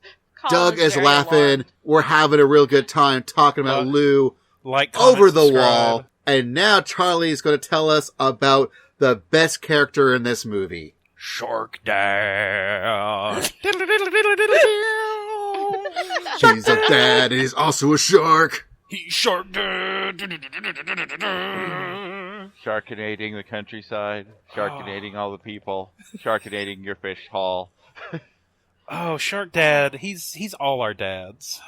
Doug Collins is very laughing. long. We're having a real good time talking about Lou Like, comment, over the subscribe. wall. And now Charlie is going to tell us about the best character in this movie. Shark Dad. He's a dad and he's also a shark. He's Shark Dad. Sharkinating the countryside. Sharkinating all the people. Sharkinating your fish haul. Oh, Shark Dad. He's all our dads.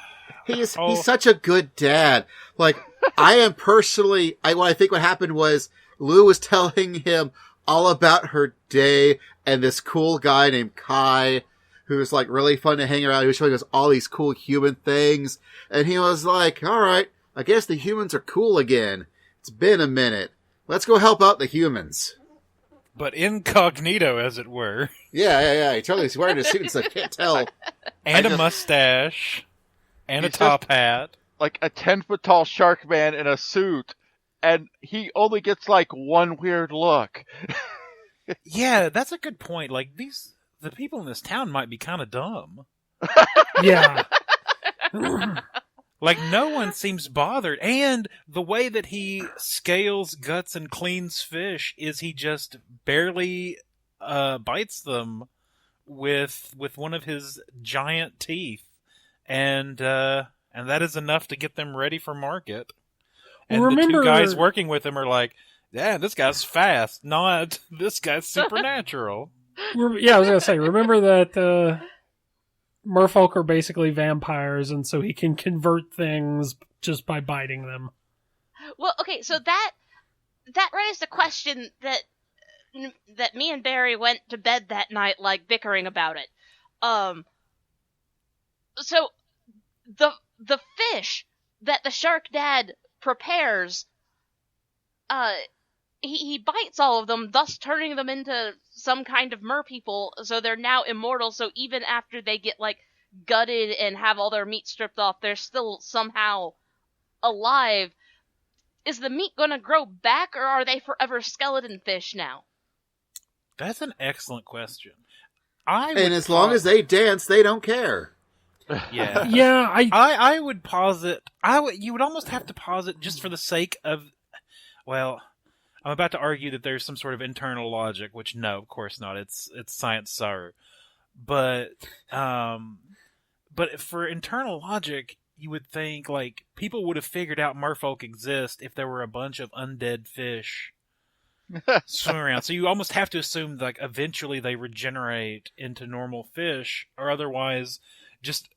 He's Oh. he's such a good dad. Like, I am personally, I think what happened was Lou was telling him all about her day and this cool guy named Kai who was like really fun to hang around. He was showing us all these cool human things. And he was like, all right, I guess the humans are cool again. It's been a minute. Let's go help out the humans. But incognito, as it were. Yeah. He totally is wearing a suit, so I can't tell. And I a just- mustache. And a He's top hat. Like a 10-foot tall shark man in a suit. And he only gets like one weird look. Yeah, that's a good point. Like, these the people in this town might be kind of dumb. Yeah. Like, no one seems bothered. And the way that he scales, guts, and cleans fish is he just barely bites them with one of his giant teeth. And that is enough to get them ready for market. And the two guys working with him are like, yeah, this guy's fast, not this guy's supernatural. Yeah, I was going to say, remember that merfolk are basically vampires, and so he can convert things just by biting them. Well, okay, so that raised a question that me and Barry went to bed that night, like, bickering about it. So the fish that the shark dad prepares, he bites all of them, thus turning them into some kind of merpeople, so they're now immortal, so even after they get, like, gutted and have all their meat stripped off, they're still somehow alive. Is the meat gonna grow back, or are they forever skeleton fish now? That's an excellent question. And as long as they dance, they don't care. Yeah. Yeah, I would posit... you would almost have to posit just for the sake of... Well... I'm about to argue that there's some sort of internal logic, which no, of course not. It's Science Saru. But for internal logic, you would think, like, people would have figured out merfolk exist if there were a bunch of undead fish swimming around. So you almost have to assume, like, eventually they regenerate into normal fish, or otherwise just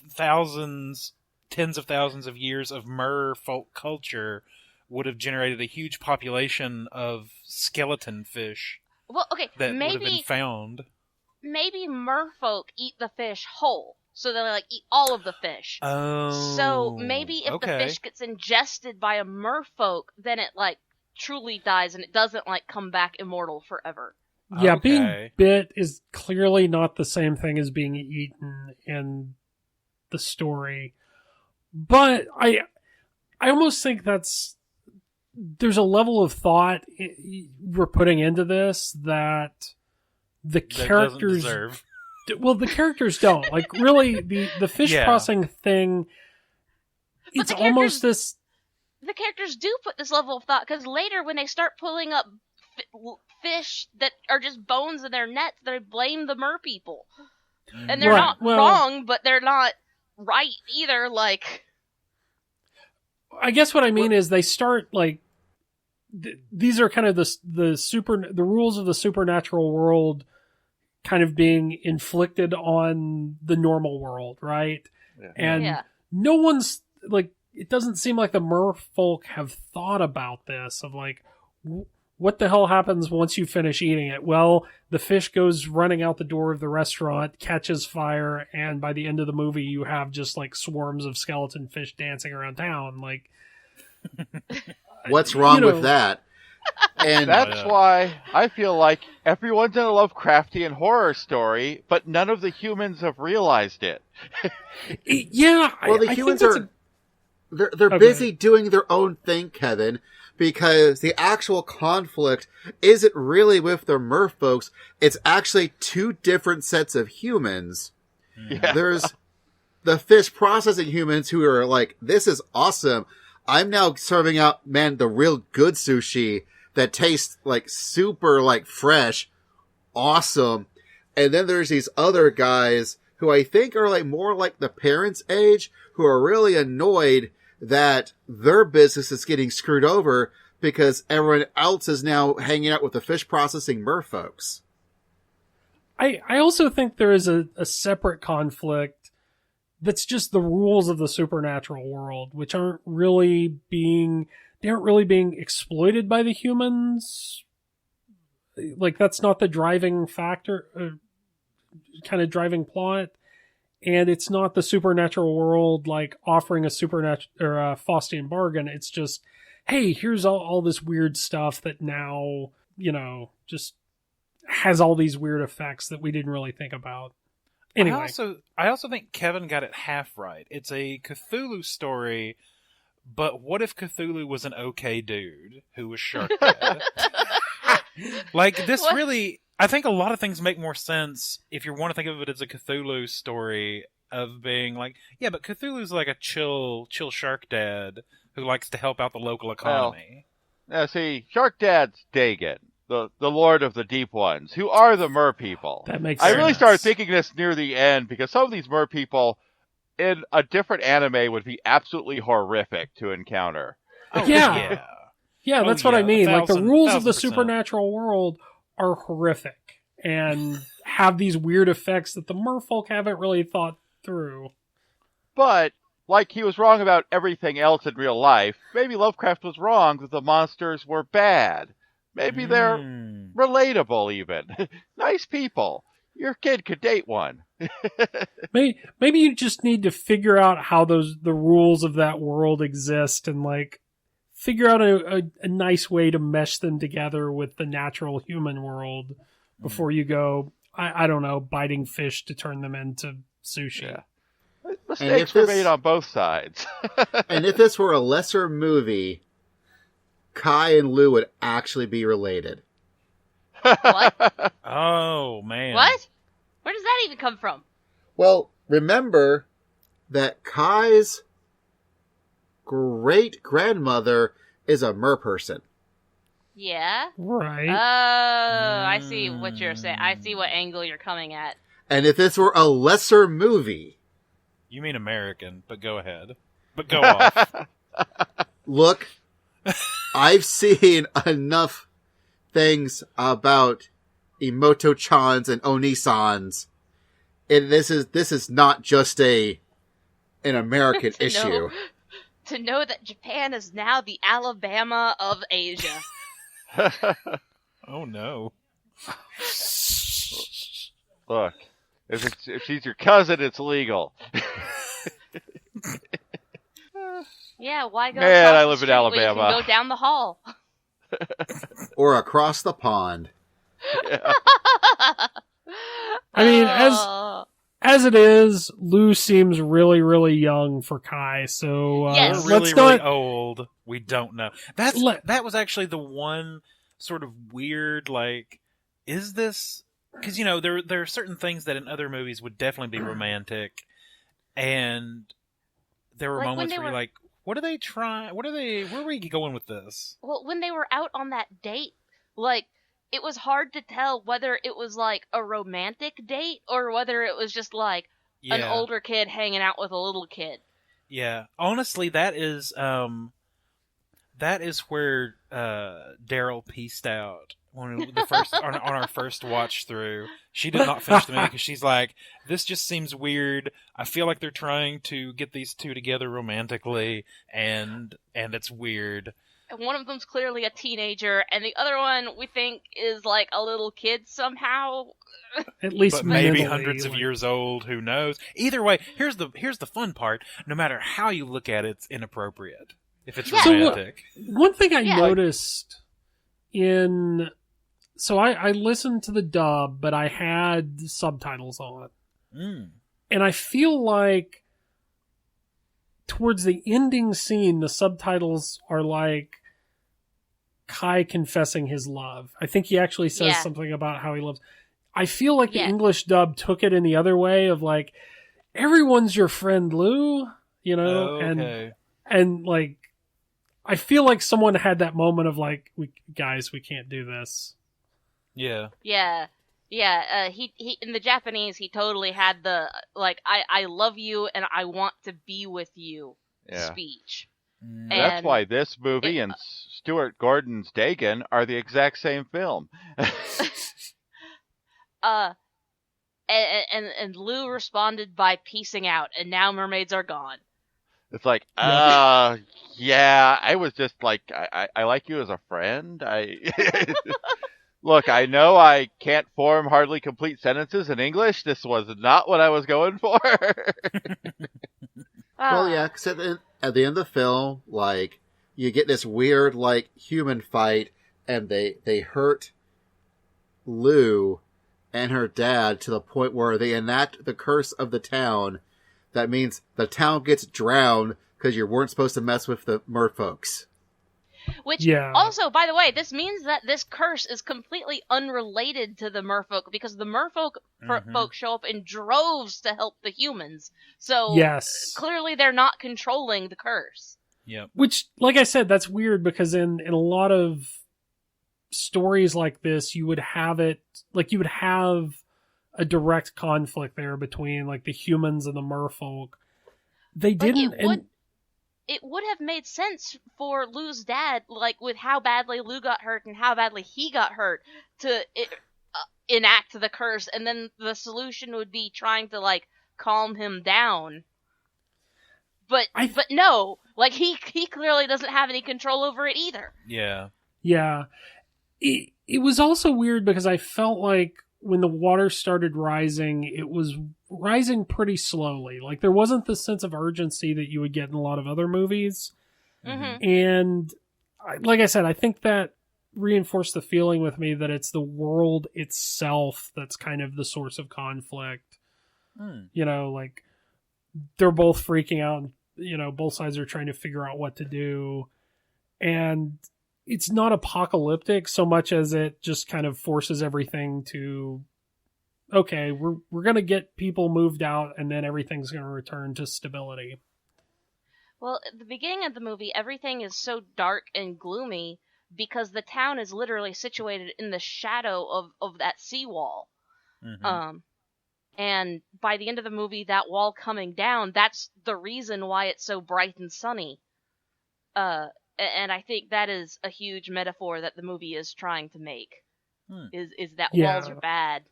thousands, tens of thousands of years of merfolk culture would have generated a huge population of skeleton fish. Well, okay, that would have been found. Maybe merfolk eat the fish whole, so they like eat all of the fish. Oh, so maybe if the fish gets ingested by a merfolk, then it like truly dies and it doesn't like come back immortal forever. Yeah, being bit is clearly not the same thing as being eaten in the story, but I almost think there's a level of thought we're putting into this that the characters deserve. Well, the characters don't. Like, really, the fish processing thing, it's almost this... The characters do put this level of thought, because later when they start pulling up fish that are just bones in their nets, they blame the merpeople. And they're not wrong, but they're not right either, like... I guess what I mean is they start, like, these are kind of the rules of the supernatural world kind of being inflicted on the normal world, right? Yeah. And no one's, like, it doesn't seem like the merfolk have thought about this, of like, what the hell happens once you finish eating it? Well, the fish goes running out the door of the restaurant, catches fire, and by the end of the movie you have just like swarms of skeleton fish dancing around town. Like, what's wrong with that? And that's why I feel like everyone's in a Lovecraftian horror story, but none of the humans have realized it. Well, the humans are they're busy doing their own thing, Kevin, because the actual conflict isn't really with the merfolks. It's actually two different sets of humans. Yeah. There's the fish processing humans who are like, this is awesome. I'm now serving out, the real good sushi that tastes like super like fresh. Awesome. And then there's these other guys who I think are like more like the parents' age, who are really annoyed that their business is getting screwed over because everyone else is now hanging out with the fish processing merfolks. I also think there is a separate conflict that's just the rules of the supernatural world, which aren't really being exploited by the humans. Like, that's not the driving factor, kind of driving plot. And it's not the supernatural world, like, offering a supernatural or a Faustian bargain. It's just, hey, here's all this weird stuff that now, just has all these weird effects that we didn't really think about. Anyway. I also think Kevin got it half right. It's a Cthulhu story, but what if Cthulhu was an okay dude who was shark dead? Like, this What? really... I think a lot of things make more sense if you want to think of it as a Cthulhu story of being like, yeah, but Cthulhu's like a chill shark dad who likes to help out the local economy. Now, see, Shark Dad's Dagon, the Lord of the Deep Ones, who are the mer people. That makes I sense. really started thinking this near the end because some of these mer people in a different anime would be absolutely horrific to encounter. Oh, Yeah. Yeah, Oh, that's what I yeah, mean. Like, the 1,000%. rules of the supernatural world are horrific and have these weird effects that the merfolk haven't really thought through. But, like he was wrong about everything else in real life, maybe Lovecraft was wrong that the monsters were bad. Maybe they're relatable, even. Nice people. Your kid could date one. Maybe you just need to figure out how the rules of that world exist and, like, figure out a nice way to mesh them together with the natural human world before you go, I don't know, biting fish to turn them into sushi. Yeah. Mistakes were made on both sides. And if this were a lesser movie, Kai and Lou would actually be related. What? Oh, man. What? Where does that even come from? Well, remember that Kai's great-grandmother is a merperson. Yeah. Right. Oh, I see what you're saying. I see what angle you're coming at. And if this were a lesser movie... You mean American, but go ahead. But go off. Look, I've seen enough things about Imoto-chans and Oni-sans. And this is not just an American issue. To know that Japan is now the Alabama of Asia. Oh, no. Look, if she's your cousin, it's legal. Yeah, why go Man, across I the live in street when you Alabama. can go down the hall. Or across the pond. Yeah. I mean, Oh. as it is, Lou seems really, really young for Kai, so Yes. We're really, let's not... really old. We don't know. That was actually the one sort of weird, like, is this... Because, you know, there are certain things that in other movies would definitely be romantic, and there were Like when moments they where you're were- like, what are they trying... Where are we going with this? Well, when they were out on that date, like, it was hard to tell whether it was, like, a romantic date or whether it was just, like, an Yeah. older kid hanging out with a little kid. Yeah. Honestly, that is where Daryl pieced out when the first on our first watch through. She did not finish the movie because she's like, this just seems weird. I feel like they're trying to get these two together romantically, and it's weird. And one of them's clearly a teenager, and the other one we think is, like, a little kid somehow. At least But maybe mentally, hundreds of like- years old. Who knows? Either way, here's the fun part. No matter how you look at it, it's inappropriate if it's Yeah. So, romantic. one thing I Yeah. noticed in... So I listened to the dub, but I had subtitles on. Mm. And I feel like towards the ending scene, the subtitles are like Kai confessing his love. I think he actually says Yeah. something about how he loves. I feel like the Yeah. English dub took it in the other way of like, everyone's your friend, Lou, you know, Okay. and like, I feel like someone had that moment of like, we can't do this. Yeah. Yeah. Yeah, he in the Japanese, he totally had the, like, I love you and I want to be with you Yeah. speech. Mm. That's And why this movie and Stuart Gordon's Dagon are the exact same film. And Lou responded by peacing out, and now mermaids are gone. It's like, yeah, I was just like, I like you as a friend. Look, I know I can't form hardly complete sentences in English. This was not what I was going for. Well, yeah, because at the end of the film, like, you get this weird, like, human fight, and they hurt Lou and her dad to the point where they enact the curse of the town. That means the town gets drowned because you weren't supposed to mess with the merfolks. Which, Yeah. also, by the way, this means that this curse is completely unrelated to the merfolk, because the merfolk folk show up in droves to help the humans. So, Yes. clearly they're not controlling the curse. Yep. Which, like I said, that's weird because in a lot of stories like this, you would have a direct conflict there between like the humans and the merfolk. They didn't. It would have made sense for Lou's dad, like with how badly Lou got hurt and how badly he got hurt, to enact the curse, and then the solution would be trying to like calm him down. But no, like he clearly doesn't have any control over it either. Yeah. Yeah. It was also weird because I felt like when the water started rising, it was rising pretty slowly. Like there wasn't the sense of urgency that you would get in a lot of other movies. Mm-hmm. And like I said, I think that reinforced the feeling with me that it's the world itself that's kind of the source of conflict. You know, like they're both freaking out and, you know, both sides are trying to figure out what to do. And it's not apocalyptic so much as it just kind of forces everything to, okay, we're going to get people moved out and then everything's going to return to stability. Well, at the beginning of the movie, everything is so dark and gloomy because the town is literally situated in the shadow of that seawall. Mm-hmm. And by the end of the movie, that wall coming down, that's the reason why it's so bright and sunny. And I think that is a huge metaphor that the movie is trying to make. Is that walls are bad.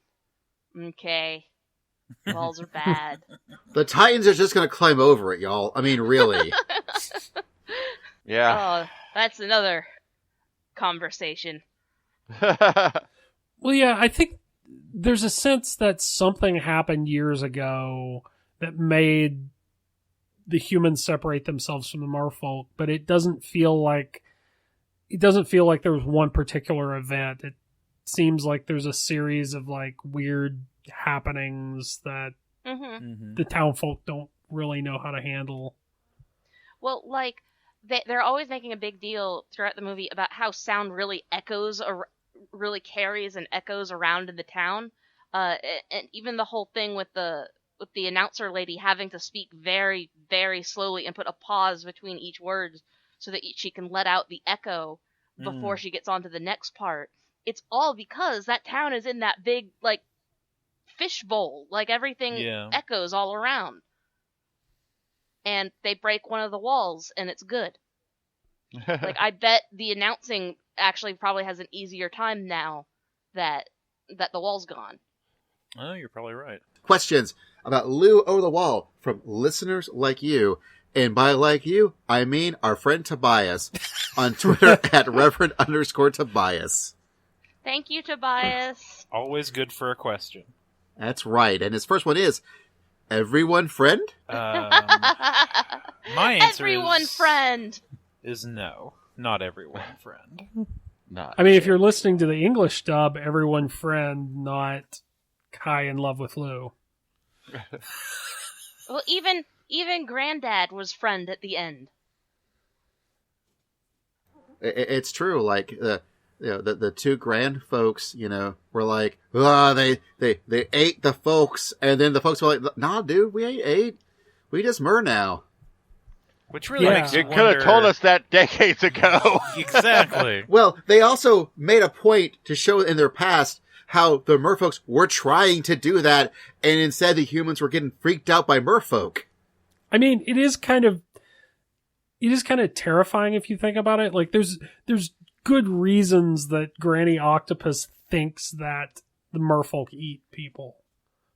Okay. Walls are bad. The Titans are just going to climb over it, y'all. I mean, really. Yeah. Oh, that's another conversation. Well, yeah, I think there's a sense that something happened years ago that made the humans separate themselves from the merfolk, but it doesn't feel like there was one particular event. It seems like there's a series of like weird happenings that the townfolk don't really know how to handle. Well, like they're always making a big deal throughout the movie about how sound really really carries and echoes around in the town, and even the whole thing with the announcer lady having to speak very, very slowly and put a pause between each word so that she can let out the echo before she gets on to the next part. It's all because that town is in that big, like, fishbowl. Like, everything echoes all around. And they break one of the walls, and it's good. Like, I bet the announcing actually probably has an easier time now that the wall's gone. Oh, you're probably right. Questions about Lou Over the Wall from listeners like you. And by like you, I mean our friend Tobias on Twitter at Reverend_Tobias. Thank you, Tobias. Always good for a question. That's right. And his first one is, everyone friend? My answer everyone friend is no. Not everyone friend. Not. I mean, if you're listening to the English dub, everyone friend, not Kai in love with Lou. Well, even Granddad was friend at the end. It's true. Like the two grand folks, were like, they ate the folks, and then the folks were like, nah, dude, we ain't ate. We just mur now. Which really makes you could have told us that decades ago. Exactly. Well, they also made a point to show in their past how the merfolks were trying to do that, and instead the humans were getting freaked out by merfolk. I mean, it is kind of terrifying if you think about it. Like, there's good reasons that Granny Octopus thinks that the merfolk eat people.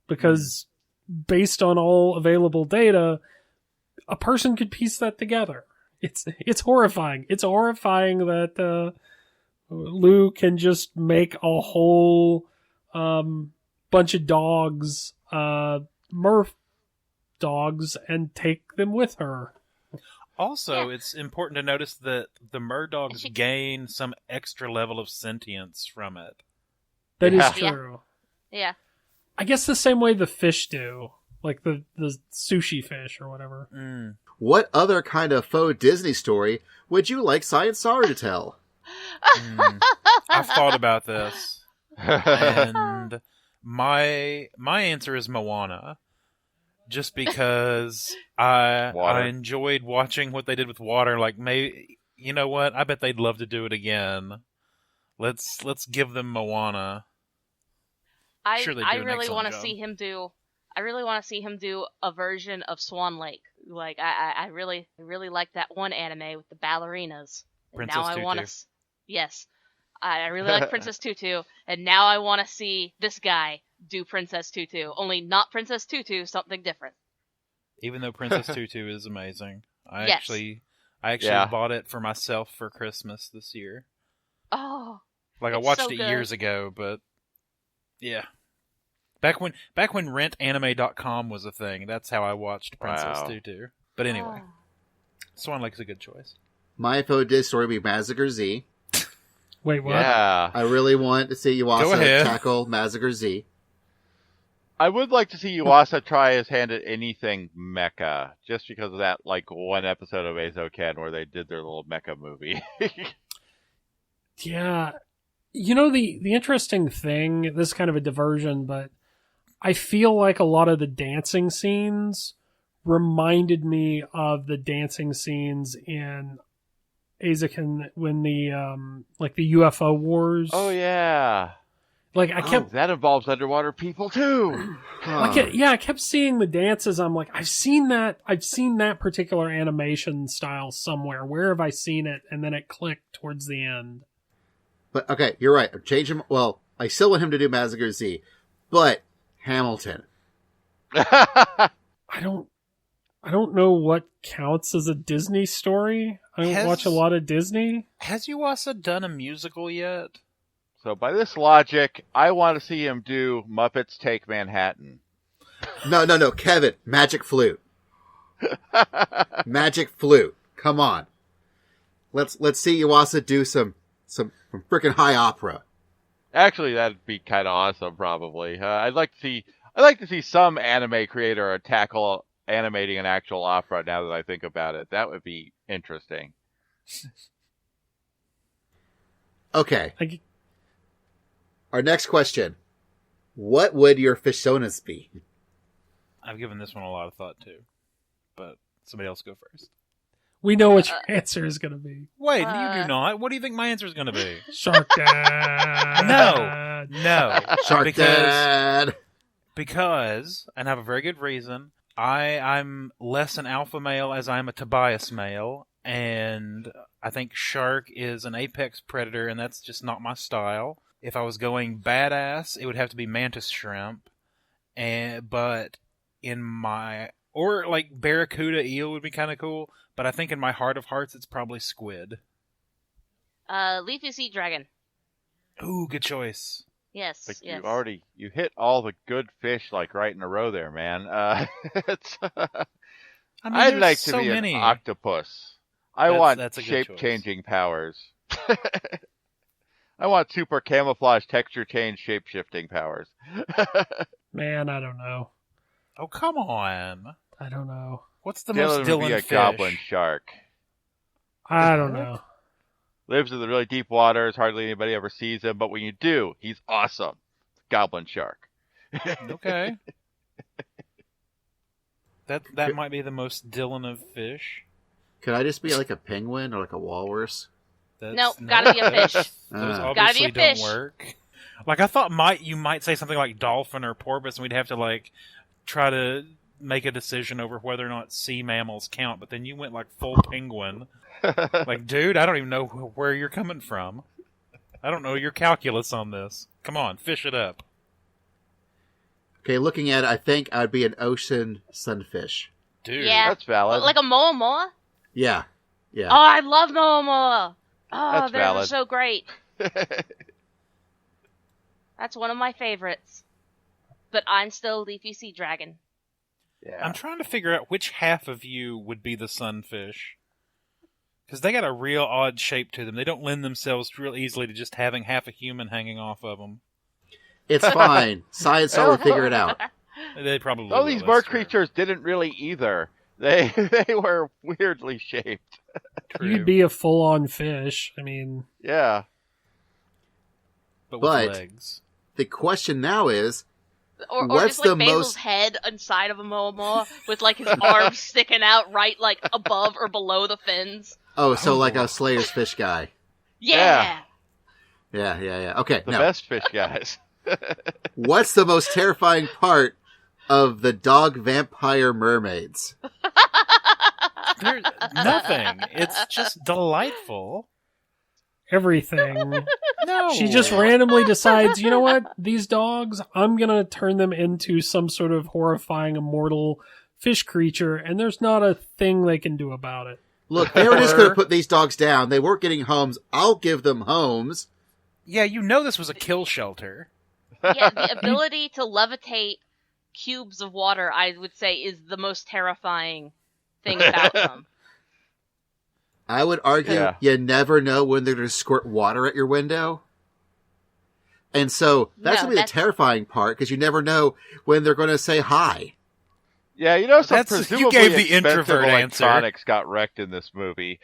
Because based on all available data, a person could piece that together. It's horrifying. It's horrifying that Lou can just make a whole bunch of dogs, merf dogs, and take them with her. Also, it's important to notice that the Murdogs gain some extra level of sentience from it. That is true. Yeah. I guess the same way the fish do. Like the sushi fish or whatever. what other kind of faux Disney story would you like Science Saru to tell? I've thought about this, and my answer is Moana, just because I enjoyed watching what they did with water. Like, maybe, you know what? I bet they'd love to do it again. Let's give them Moana. I Sure, really want to see him do. I really want to see him do a version of Swan Lake. Like, I really like that one anime with the ballerinas. And Princess now I Tutu. want to. Yes, I really like Princess Tutu, and now I want to see this guy do Princess Tutu. Only not Princess Tutu, something different. Even though Princess Tutu is amazing, I Yes. actually bought it for myself for Christmas this year. Oh, Like, I it's watched so it good. years ago, but yeah. Back when rentanime.com was a thing, that's how I watched Princess Wow. Tutu. But anyway, Oh. Swan Lake's a good choice. My faux Disney story would be Mazinger Z. Wait, what? Yeah. I really want to see Go Yuasa ahead. tackle Mazinger Z. I would like to see Yuasa try his hand at anything mecha, just because of that, like, one episode of Eizouken where they did their little mecha movie. Yeah. You know, the interesting thing, this is kind of a diversion, but I feel like a lot of the dancing scenes reminded me of the dancing scenes in Eizouken when the UFO wars. Oh, yeah. Like I kept that involves underwater people, too. I kept seeing the dances. I'm like, I've seen that particular animation style somewhere. Where have I seen it? And then it clicked towards the end. But okay, you're right. I'm changing. Well, I still want him to do Mazinger Z, but Hamilton. I don't know what counts as a Disney story. I don't watch a lot of Disney. Has Yuasa done a musical yet? So by this logic, I want to see him do Muppets Take Manhattan. No, Kevin, Magic Flute. Magic Flute. Come on. Let's see Yuasa do some freaking high opera. Actually, that'd be kind of awesome, probably. I'd like to see some anime creator tackle animating an actual opera. Now that I think about it, that would be interesting. Okay. Our next question. What would your Fishonas be? I've given this one a lot of thought too, but somebody else go first. We know what your answer is going to be. Wait, you do not. What do you think my answer is going to be? Shark Dad. No. Shark Dad. Because, and I have a very good reason, I'm less an alpha male as I'm a Tobias male, and I think Shark is an apex predator, and that's just not my style. If I was going badass, it would have to be mantis shrimp, but in my... Or, like, barracuda eel would be kind of cool, but I think in my heart of hearts, it's probably squid. Leafy sea dragon. Ooh, good choice. Yes, Like yes. you hit all the good fish like right in a row there, man. I'd there's like to so be many. an octopus. I want that's a good shape-changing powers. I want super camouflage, texture change, shape-shifting powers. Man, I don't know. Oh, come on. I don't know. What's the Dylan most would be Dylan a fish? goblin shark. I don't know. Lives in the really deep waters. Hardly anybody ever sees him, but when you do, he's awesome. Goblin shark. Okay. That might be the most Dylan of fish. Could I just be like a penguin or like a walrus? Nope, gotta be a fish. Those Gotta be obviously a fish. don't work. Like, I thought you might say something like dolphin or porpoise, and we'd have to, like, try to make a decision over whether or not sea mammals count, but then you went, like, full penguin. Like, dude, I don't even know where you're coming from. I don't know your calculus on this. Come on, fish it up. Okay, looking at it, I think I'd be an ocean sunfish. Dude. Yeah. That's valid. Like a moa moa? Yeah. Oh, I love moa moa. Oh, That's they're valid. so great. That's one of my favorites. But I'm still Leafy Sea Dragon. Yeah. I'm trying to figure out which half of you would be the sunfish. Because they got a real odd shape to them. They don't lend themselves real easily to just having half a human hanging off of them. It's fine. Science will figure it out. They probably Some of will, these that's bird true. creatures didn't really either. They were weirdly shaped. You'd be a full-on fish. I mean, Yeah. But with But- legs. The question now is, Or What's just like the Basil's most- head inside of a moa with like his arms sticking out right like above or below the fins. like a Slayer's fish guy. Yeah. Yeah. Okay, The no. best fish guys. What's the most terrifying part of the dog vampire mermaids? There's nothing. It's just delightful. everything. No. She just randomly decides, you know what? These dogs, I'm going to turn them into some sort of horrifying immortal fish creature, and there's not a thing they can do about it. Look, they were just going to put these dogs down. They weren't getting homes. I'll give them homes. Yeah, you know this was a kill shelter. Yeah, the ability to levitate cubes of water, I would say, is the most terrifying thing about them. I would argue Yeah. you never know when they're going to squirt water at your window. And so that's No, going to be that's- the terrifying part, because you never know when they're going to say hi. Yeah, you know, some That's- you presumably gave the expensive introvert answer. electronics got wrecked in this movie.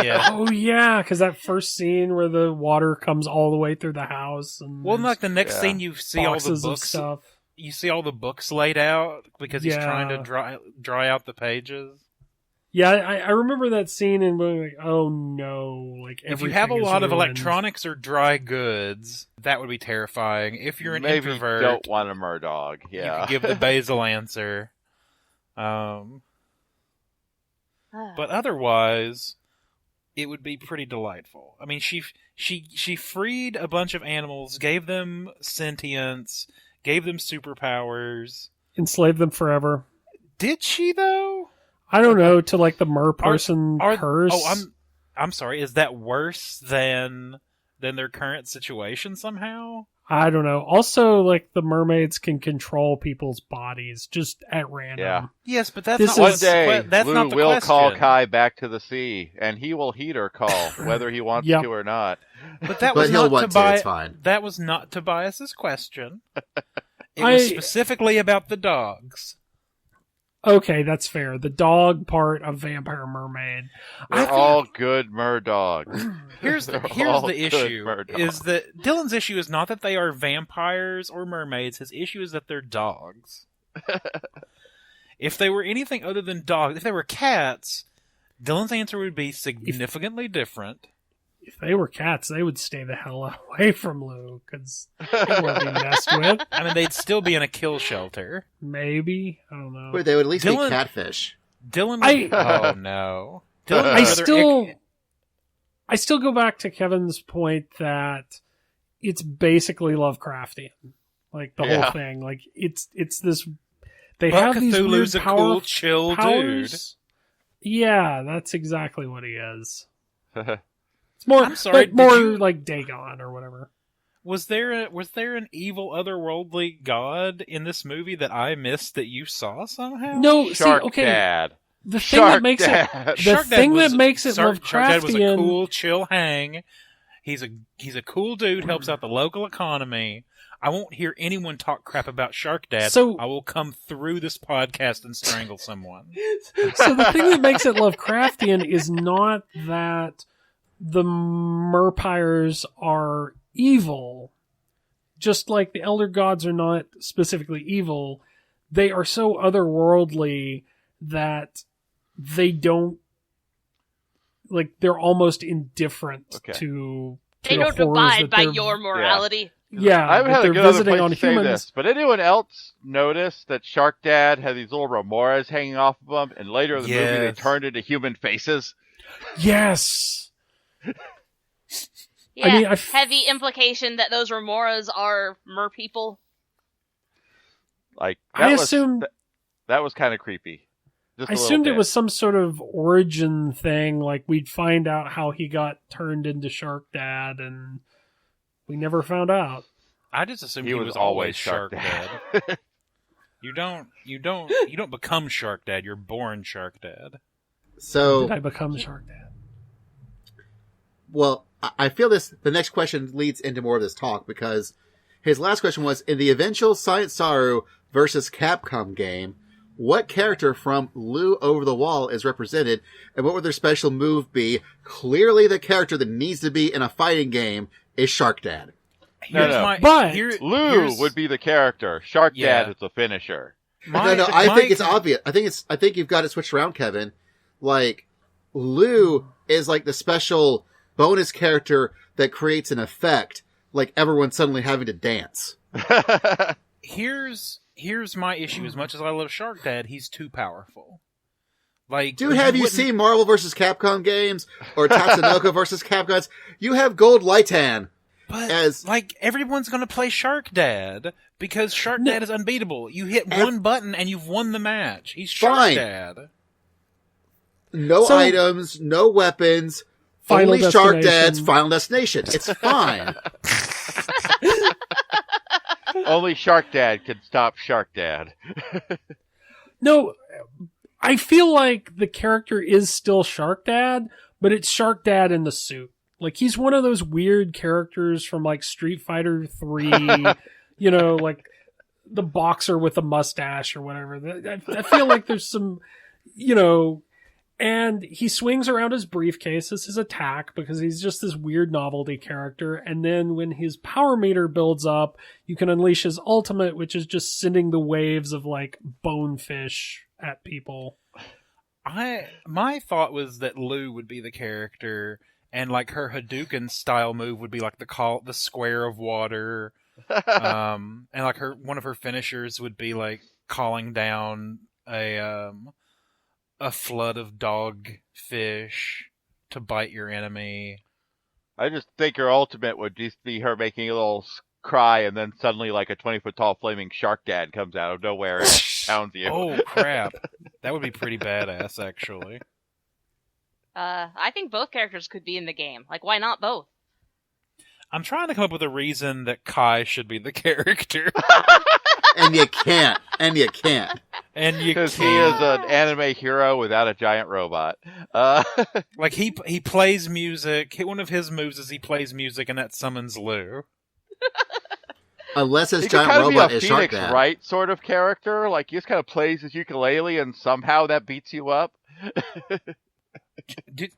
Yeah. Oh, yeah, because that first scene where the water comes all the way through the house. And Well, like the next Yeah. scene, you see all the boxes of books. stuff. You see all the books laid out because he's Yeah. trying to dry out the pages. Yeah, I remember that scene and being like, oh no. Like, If you have a everything is lot of ruined. electronics or dry goods, that would be terrifying. If you're an Maybe introvert, you don't want a murdog. you Yeah. can give the Basil answer. But otherwise, it would be pretty delightful. I mean, she freed a bunch of animals, gave them sentience, gave them superpowers. Enslave them forever. Did she though? I don't know, to like the mer person curse. Oh, I'm sorry. Is that worse than their current situation somehow? I don't know. Also, like, the mermaids can control people's bodies just at random. Yeah. Yes, but that's This not is- One day, that's Lou not the will question. call Kai back to the sea, and he will heed her call, whether he wants Yep. to or not. But that But was he'll not want to, Tobias. it's fine. That was not Tobias's question. It was specifically about the dogs. Okay, that's fair. The dog part of Vampire Mermaid. They're all good murdogs. Here's They're the all good issue: murdogs. is that Dylan's issue is not that they are vampires or mermaids. His issue is that they're dogs. If they were anything other than dogs, if they were cats, Dylan's answer would be significantly different. If they were cats, they would stay the hell away from Lou, because they wouldn't be messed with. I mean, they'd still be in a kill shelter. Maybe. I don't know. But they would at least Dylan- be catfish. Dylan, I- oh no, Dylan would I rather still go back to Kevin's point that it's basically Lovecraftian. Like, the Yeah. whole thing. Like, it's this... They But have these Cthulhu's weird a cool, chill powers. Yeah, that's exactly what he is. Yeah. It's more, I'm sorry, but more did you- like Dagon or whatever. Was there an evil otherworldly god in this movie that I missed that you saw somehow? No, Shark see, okay. Dad. The thing Shark that makes Dad. it, the Shark Dad thing was- that makes it Shark Dad was a Lovecraftian. cool, chill hang. He's a cool dude, helps out the local economy. I won't hear anyone talk crap about Shark Dad. So- I will come through this podcast and strangle someone. So the thing that makes it Lovecraftian is not that the merpires are evil. Just like the elder gods are not specifically evil, they are so otherworldly that they don't, like, they're almost indifferent Okay. to They the don't horrors abide that by they're- your morality. Yeah, I haven't that had a they're good other visiting place on to say humans. this, but anyone else notice that Shark Dad had these little remoras hanging off of him, and later in the movie they Yes. turned into human faces? Yes. Yeah, mean, I heavy implication that those remoras are mer people. Like I that assumed that was kind of creepy. Just I a little assumed it bit. was some sort of origin thing, like we'd find out how he got turned into Shark Dad, and we never found out. I just assumed He he was was always always Shark Shark Dad. Dad. You don't become Shark Dad. You're born Shark Dad. So, Did I become Shark Dad? well, I feel the next question leads into more of this talk, because his last question was, in the eventual Science Saru versus Capcom game, what character from Lu Over the Wall is represented, and what would their special move be? Clearly the character that needs to be in a fighting game is Shark Dad. Lu would be the character. Shark Dad is the finisher. I think it's obvious. I think you've got it switched around, Kevin. Like, Lu is like the special bonus character that creates an effect, like everyone suddenly having to dance. Here's my issue. As much as I love Shark Dad, he's too powerful. Like, dude, have you seen Marvel vs. Capcom games or Tatsunoko vs. Capcom? You have Gold Lightan. But, everyone's going to play Shark Dad because Shark Dad is unbeatable. You hit one button and you've won the match. He's Shark Dad. No items, no weapons, only Shark Dad's Final Destination. It's fine. Only Shark Dad can stop Shark Dad. No, I feel like the character is still Shark Dad, but it's Shark Dad in the suit. Like, he's one of those weird characters from, like, Street Fighter 3, you know, like the boxer with a mustache or whatever. I feel like there's some, you know, and he swings around his briefcase as his attack because he's just this weird novelty character. And then when his power meter builds up, you can unleash his ultimate, which is just sending the waves of, like, bonefish at people. My thought was that Lu would be the character. And, like, her Hadouken style move would be, like, the square of water. And, like, one of her finishers would be, like, calling down a flood of dog fish to bite your enemy. I just think her ultimate would just be her making a little cry, and then suddenly, like, a 20-foot-tall flaming Shark Dad comes out of nowhere and pounds you. Oh, crap. That would be pretty badass, actually. I think both characters could be in the game. Like, why not both? I'm trying to come up with a reason that Kai should be the character. And you can't. Because he is an anime hero without a giant robot. Like, he plays music. One of his moves is he plays music, and that summons Lu. Unless his giant robot is Shark Dad. He could kind of be a Phoenix Wright sort of character. Like, he just kind of plays his ukulele, and somehow that beats you up.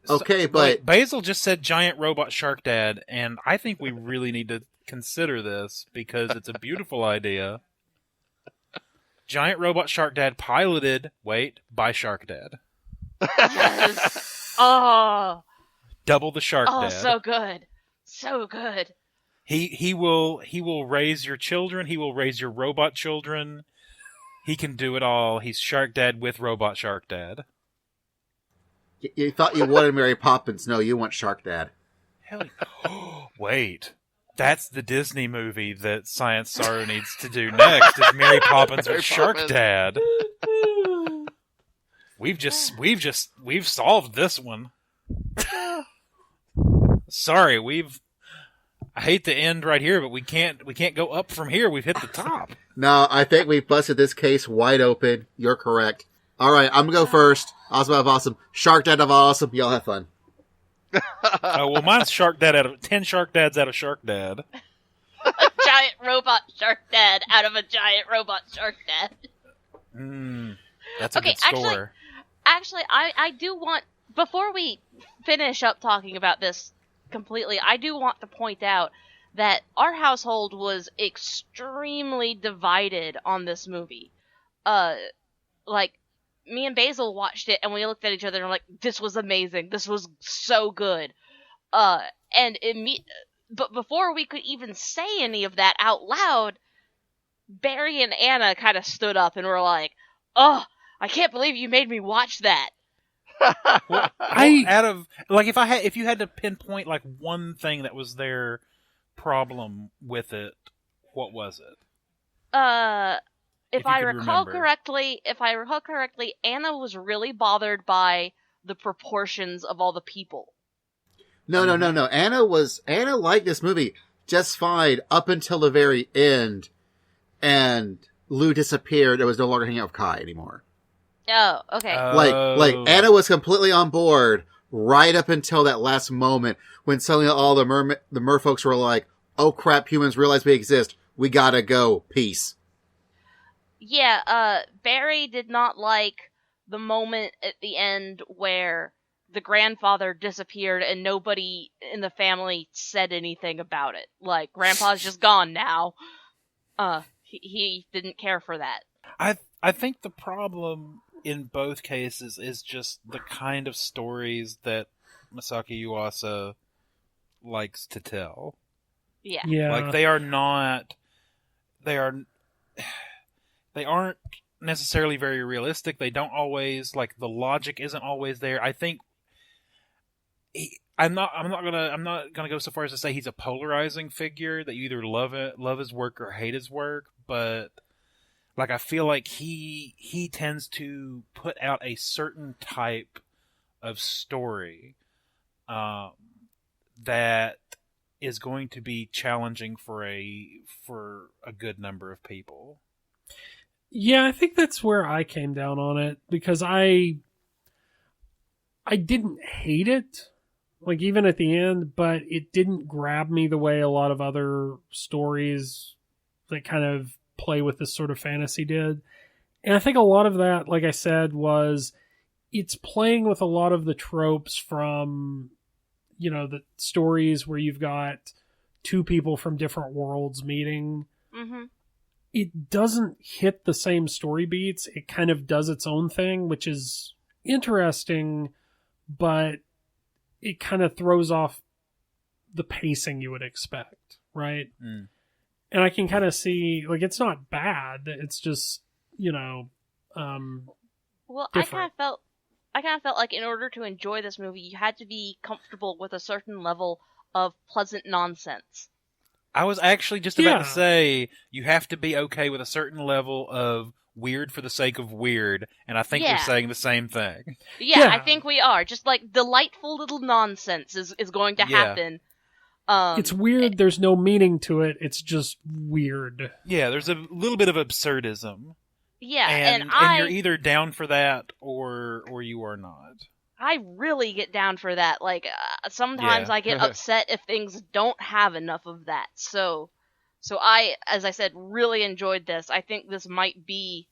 Okay, but Basil just said giant robot Shark Dad, and I think we really need to consider this because it's a beautiful idea. Giant robot Shark Dad piloted, by Shark Dad. Yes. Oh. Double the Shark Dad. Oh, so good. So good. He will raise your children, he will raise your robot children. He can do it all. He's Shark Dad with robot Shark Dad. You thought you wanted Mary Poppins. No, you want Shark Dad. Hell yeah. Wait. That's the Disney movie that Science Saru needs to do next, is Mary Poppins with Shark Dad. We've solved this one. Sorry, I hate to end right here, but we can't go up from here. We've hit the top. No, I think we've busted this case wide open. You're correct. All right, I'm going to go first. Awesome of awesome. Shark Dad of awesome. Y'all have fun. Well, mine's Shark Dad out of 10 Shark Dads out of Shark Dad. A giant robot Shark Dad out of a giant robot Shark Dad. That's a good score. Actually, I do want, before we finish up talking about this completely, I do want to point out that our household was extremely divided on this movie. Like, me and Basil watched it, and we looked at each other and were like, this was amazing. This was so good. But before we could even say any of that out loud, Barry and Anna kind of stood up and were like, oh, I can't believe you made me watch that. If you had to pinpoint, like, one thing that was their problem with it, what was it? If I recall correctly, Anna was really bothered by the proportions of all the people. No. Anna liked this movie just fine up until the very end, and Lu disappeared and was no longer hanging out with Kai anymore. Oh, okay. Like Anna was completely on board right up until that last moment when suddenly all the merfolks were like, "Oh crap! Humans realize we exist. We gotta go. Peace." Yeah, Barry did not like the moment at the end where the grandfather disappeared and nobody in the family said anything about it. Like, Grandpa's just gone now. He didn't care for that. I think the problem in both cases is just the kind of stories that Masaaki Yuasa likes to tell. Yeah. Yeah. Like, they aren't necessarily very realistic. They don't always, like, the logic isn't always there. I think I'm not gonna go so far as to say he's a polarizing figure that you either love his work or hate his work, but like, I feel like he tends to put out a certain type of story that is going to be challenging for a good number of people. Yeah, I think that's where I came down on it, because I didn't hate it, like, even at the end, but it didn't grab me the way a lot of other stories that kind of play with this sort of fantasy did. And I think a lot of that, like I said, was it's playing with a lot of the tropes from, you know, the stories where you've got two people from different worlds meeting. Mm-hmm. It doesn't hit the same story beats. It kind of does its own thing, which is interesting, but it kind of throws off the pacing you would expect, right? Mm. And I can kind of see, like, it's not bad. It's just, you know, Well, different. I kind of felt like in order to enjoy this movie, you had to be comfortable with a certain level of pleasant nonsense. I was actually just about Yeah. to say you have to be okay with a certain level of weird for the sake of weird, and I think Yeah. we're saying the same thing. Yeah, Yeah. I think we are. Just like delightful little nonsense is going to Yeah. happen. It's weird. There's no meaning to it. It's just weird. Yeah, there's a little bit of absurdism, Yeah, and and you're either down for that or you are not. I really get down for that. Like, sometimes Yeah. I get upset if things don't have enough of that. So I, as I said, really enjoyed this. I think this might be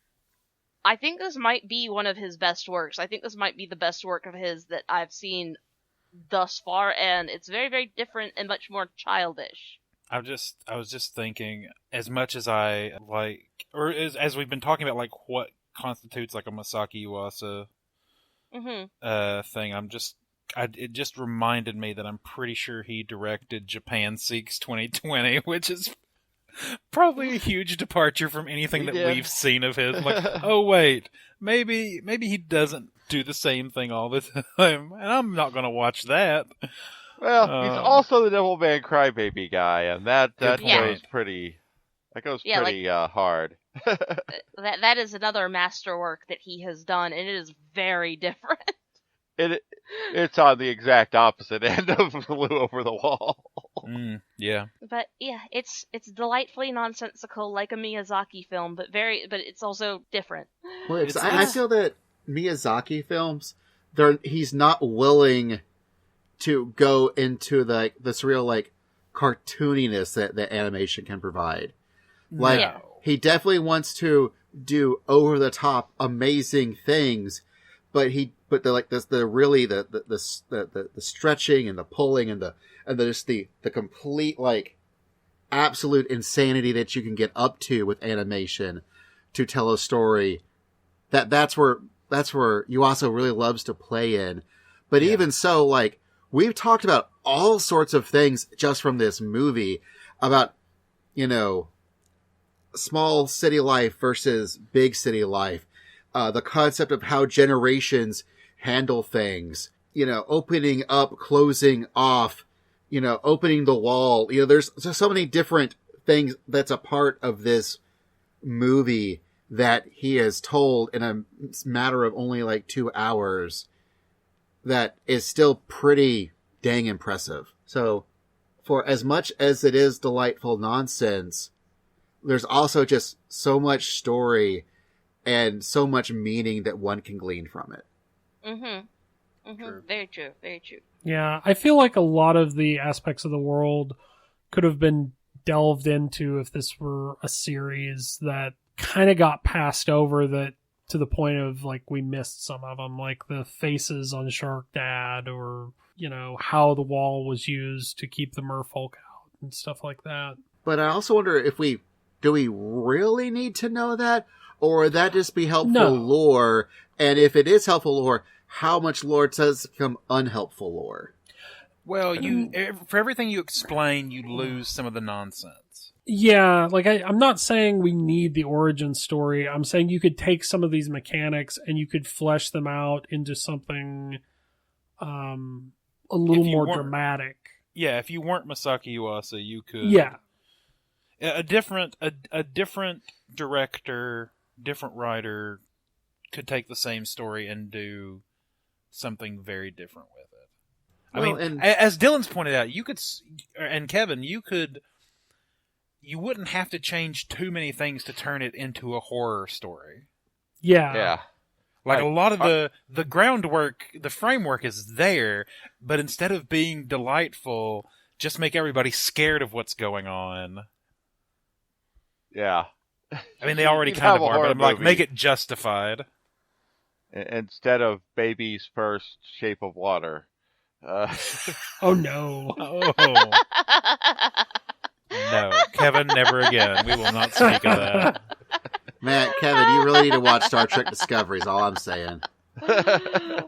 one of his best works. I think this might be the best work of his that I've seen thus far, and it's very, very different and much more childish. I was just thinking, as much as I like, or as we've been talking about, like, what constitutes like a Masaaki Yuasa Mm-hmm. thing, it just reminded me that I'm pretty sure he directed Japan Seeks 2020, which is probably a huge departure from anything He that did. we've seen of his. Like, oh wait, maybe he doesn't do the same thing all the time, and I'm not going to watch that. Well, he's also the Devilman Crybaby guy, and that Good goes point. pretty Yeah, pretty hard. That is another masterwork that he has done, and it is very different. It's on the exact opposite end of Blue Over the Wall. Yeah. But yeah, it's delightfully nonsensical, like a Miyazaki film, but it's also different. Well, It's- I feel that Miyazaki films, he's not willing to go into this real, like, cartooniness that animation can provide. Like, Yeah. he definitely wants to do over the top amazing things, but the stretching and the pulling and the complete, like, absolute insanity that you can get up to with animation to tell a story. That's where Yuasa really loves to play in. But Yeah. even so, like, we've talked about all sorts of things just from this movie about, you know, small city life versus big city life. The concept of how generations handle things, you know, opening up, closing off, you know, opening the wall. You know, there's so many different things that's a part of this movie that he has told in a matter of only like 2 hours that is still pretty dang impressive. So for as much as it is delightful nonsense, there's also just so much story and so much meaning that one can glean from it. True. Very true. Very true. Yeah, I feel like a lot of the aspects of the world could have been delved into if this were a series that kind of got passed over that to the point of like we missed some of them, like the faces on Shark Dad, or how the wall was used to keep the merfolk out and stuff like that. But I also wonder if do we really need to know that, or would that just be helpful lore? And if it is helpful lore, how much lore does become unhelpful lore? Well, for everything you explain, you lose some of the nonsense. Yeah, like I'm not saying we need the origin story. I'm saying you could take some of these mechanics and you could flesh them out into something a little more dramatic. Yeah, if you weren't Masaaki Yuasa, you could. Yeah, a different director, different writer could take the same story and do something very different with it. I mean, as Dylan's pointed out, you could, and Kevin, you wouldn't have to change too many things to turn it into a horror story. Yeah. Yeah. Like a lot of the groundwork, the framework is there, but instead of being delightful, just make everybody scared of what's going on. Yeah. I mean, they already kind of are, but I'm like, make it justified. Instead of Baby's First Shape of Water. Oh, no. Oh. No, Kevin, never again. We will not speak of that. Man, Kevin, you really need to watch Star Trek Discovery, is all I'm saying.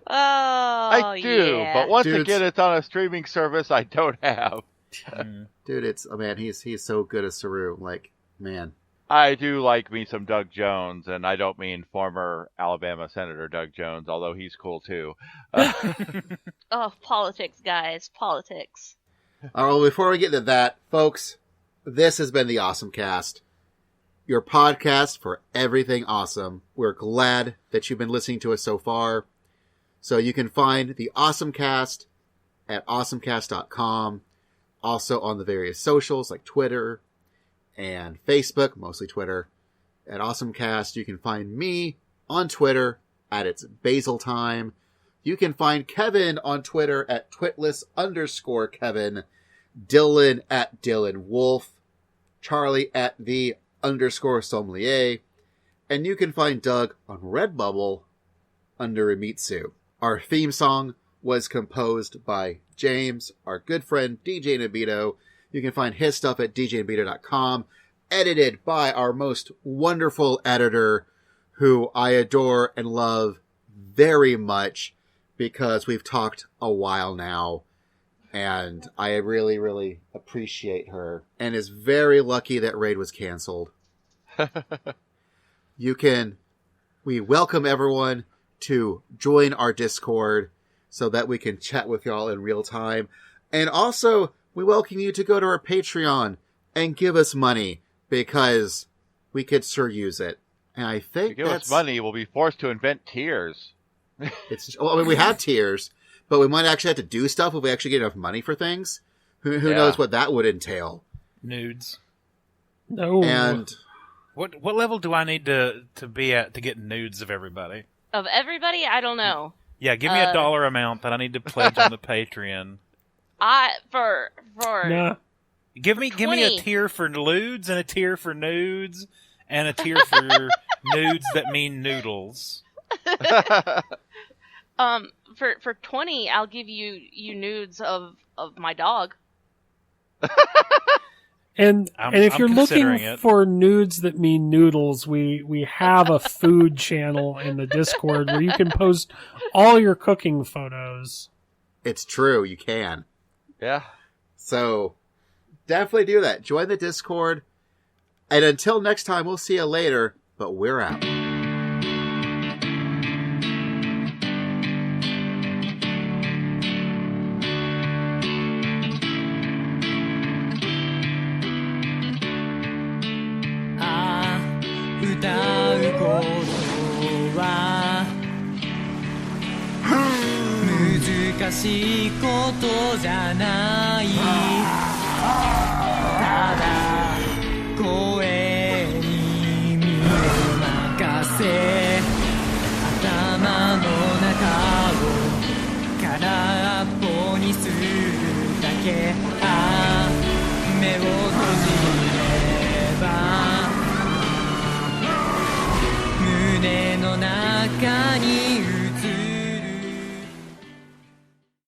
I do, but once again, it's on a streaming service I don't have. Dude, he's so good as Saru. Like, man. I do like me some Doug Jones, and I don't mean former Alabama Senator Doug Jones, although he's cool too. Oh, politics, guys. Politics. All right, well, before we get to that, folks, this has been the OSMcast, your podcast for everything awesome. We're glad that you've been listening to us so far. So you can find the OSMcast at awesomecast.com, also on the various socials like Twitter and Facebook, mostly Twitter, at OSMcast. You can find me on Twitter at It's Basil Time. You can find Kevin on Twitter at Twitless_Kevin, Dylan at Dylan Wolf, Charlie at _sommelier, and you can find Doug on Redbubble under Imitsu. Our theme song was composed by James, our good friend DJ Nabito. You can find his stuff at djnabito.com, edited by our most wonderful editor, who I adore and love very much, because we've talked a while now, and I really, really appreciate her, and is very lucky that Raid was canceled. We welcome everyone to join our Discord so that we can chat with y'all in real time. And also, we welcome you to go to our Patreon and give us money, because we could sure use it. And I think if you give us money, we'll be forced to invent tiers. We have tiers, but we might actually have to do stuff if we actually get enough money for things. Who knows what that would entail? Nudes. No. And what level do I need to be at to get nudes of everybody? Of everybody? I don't know. Yeah, give me a dollar amount that I need to pledge on the Patreon. Nah. Give me a tier for lewds and a tier for nudes and a tier for nudes that mean noodles. For 20, I'll give you nudes of my dog. And if you're looking for nudes that mean noodles, we have a food channel in the Discord where you can post all your cooking photos. It's true, you can. Yeah. So definitely do that. Join the Discord. And until next time, we'll see you later, but we're out. 歌うことは難しいことじゃないただ声に身を任せ頭の中を空っぽにするだけ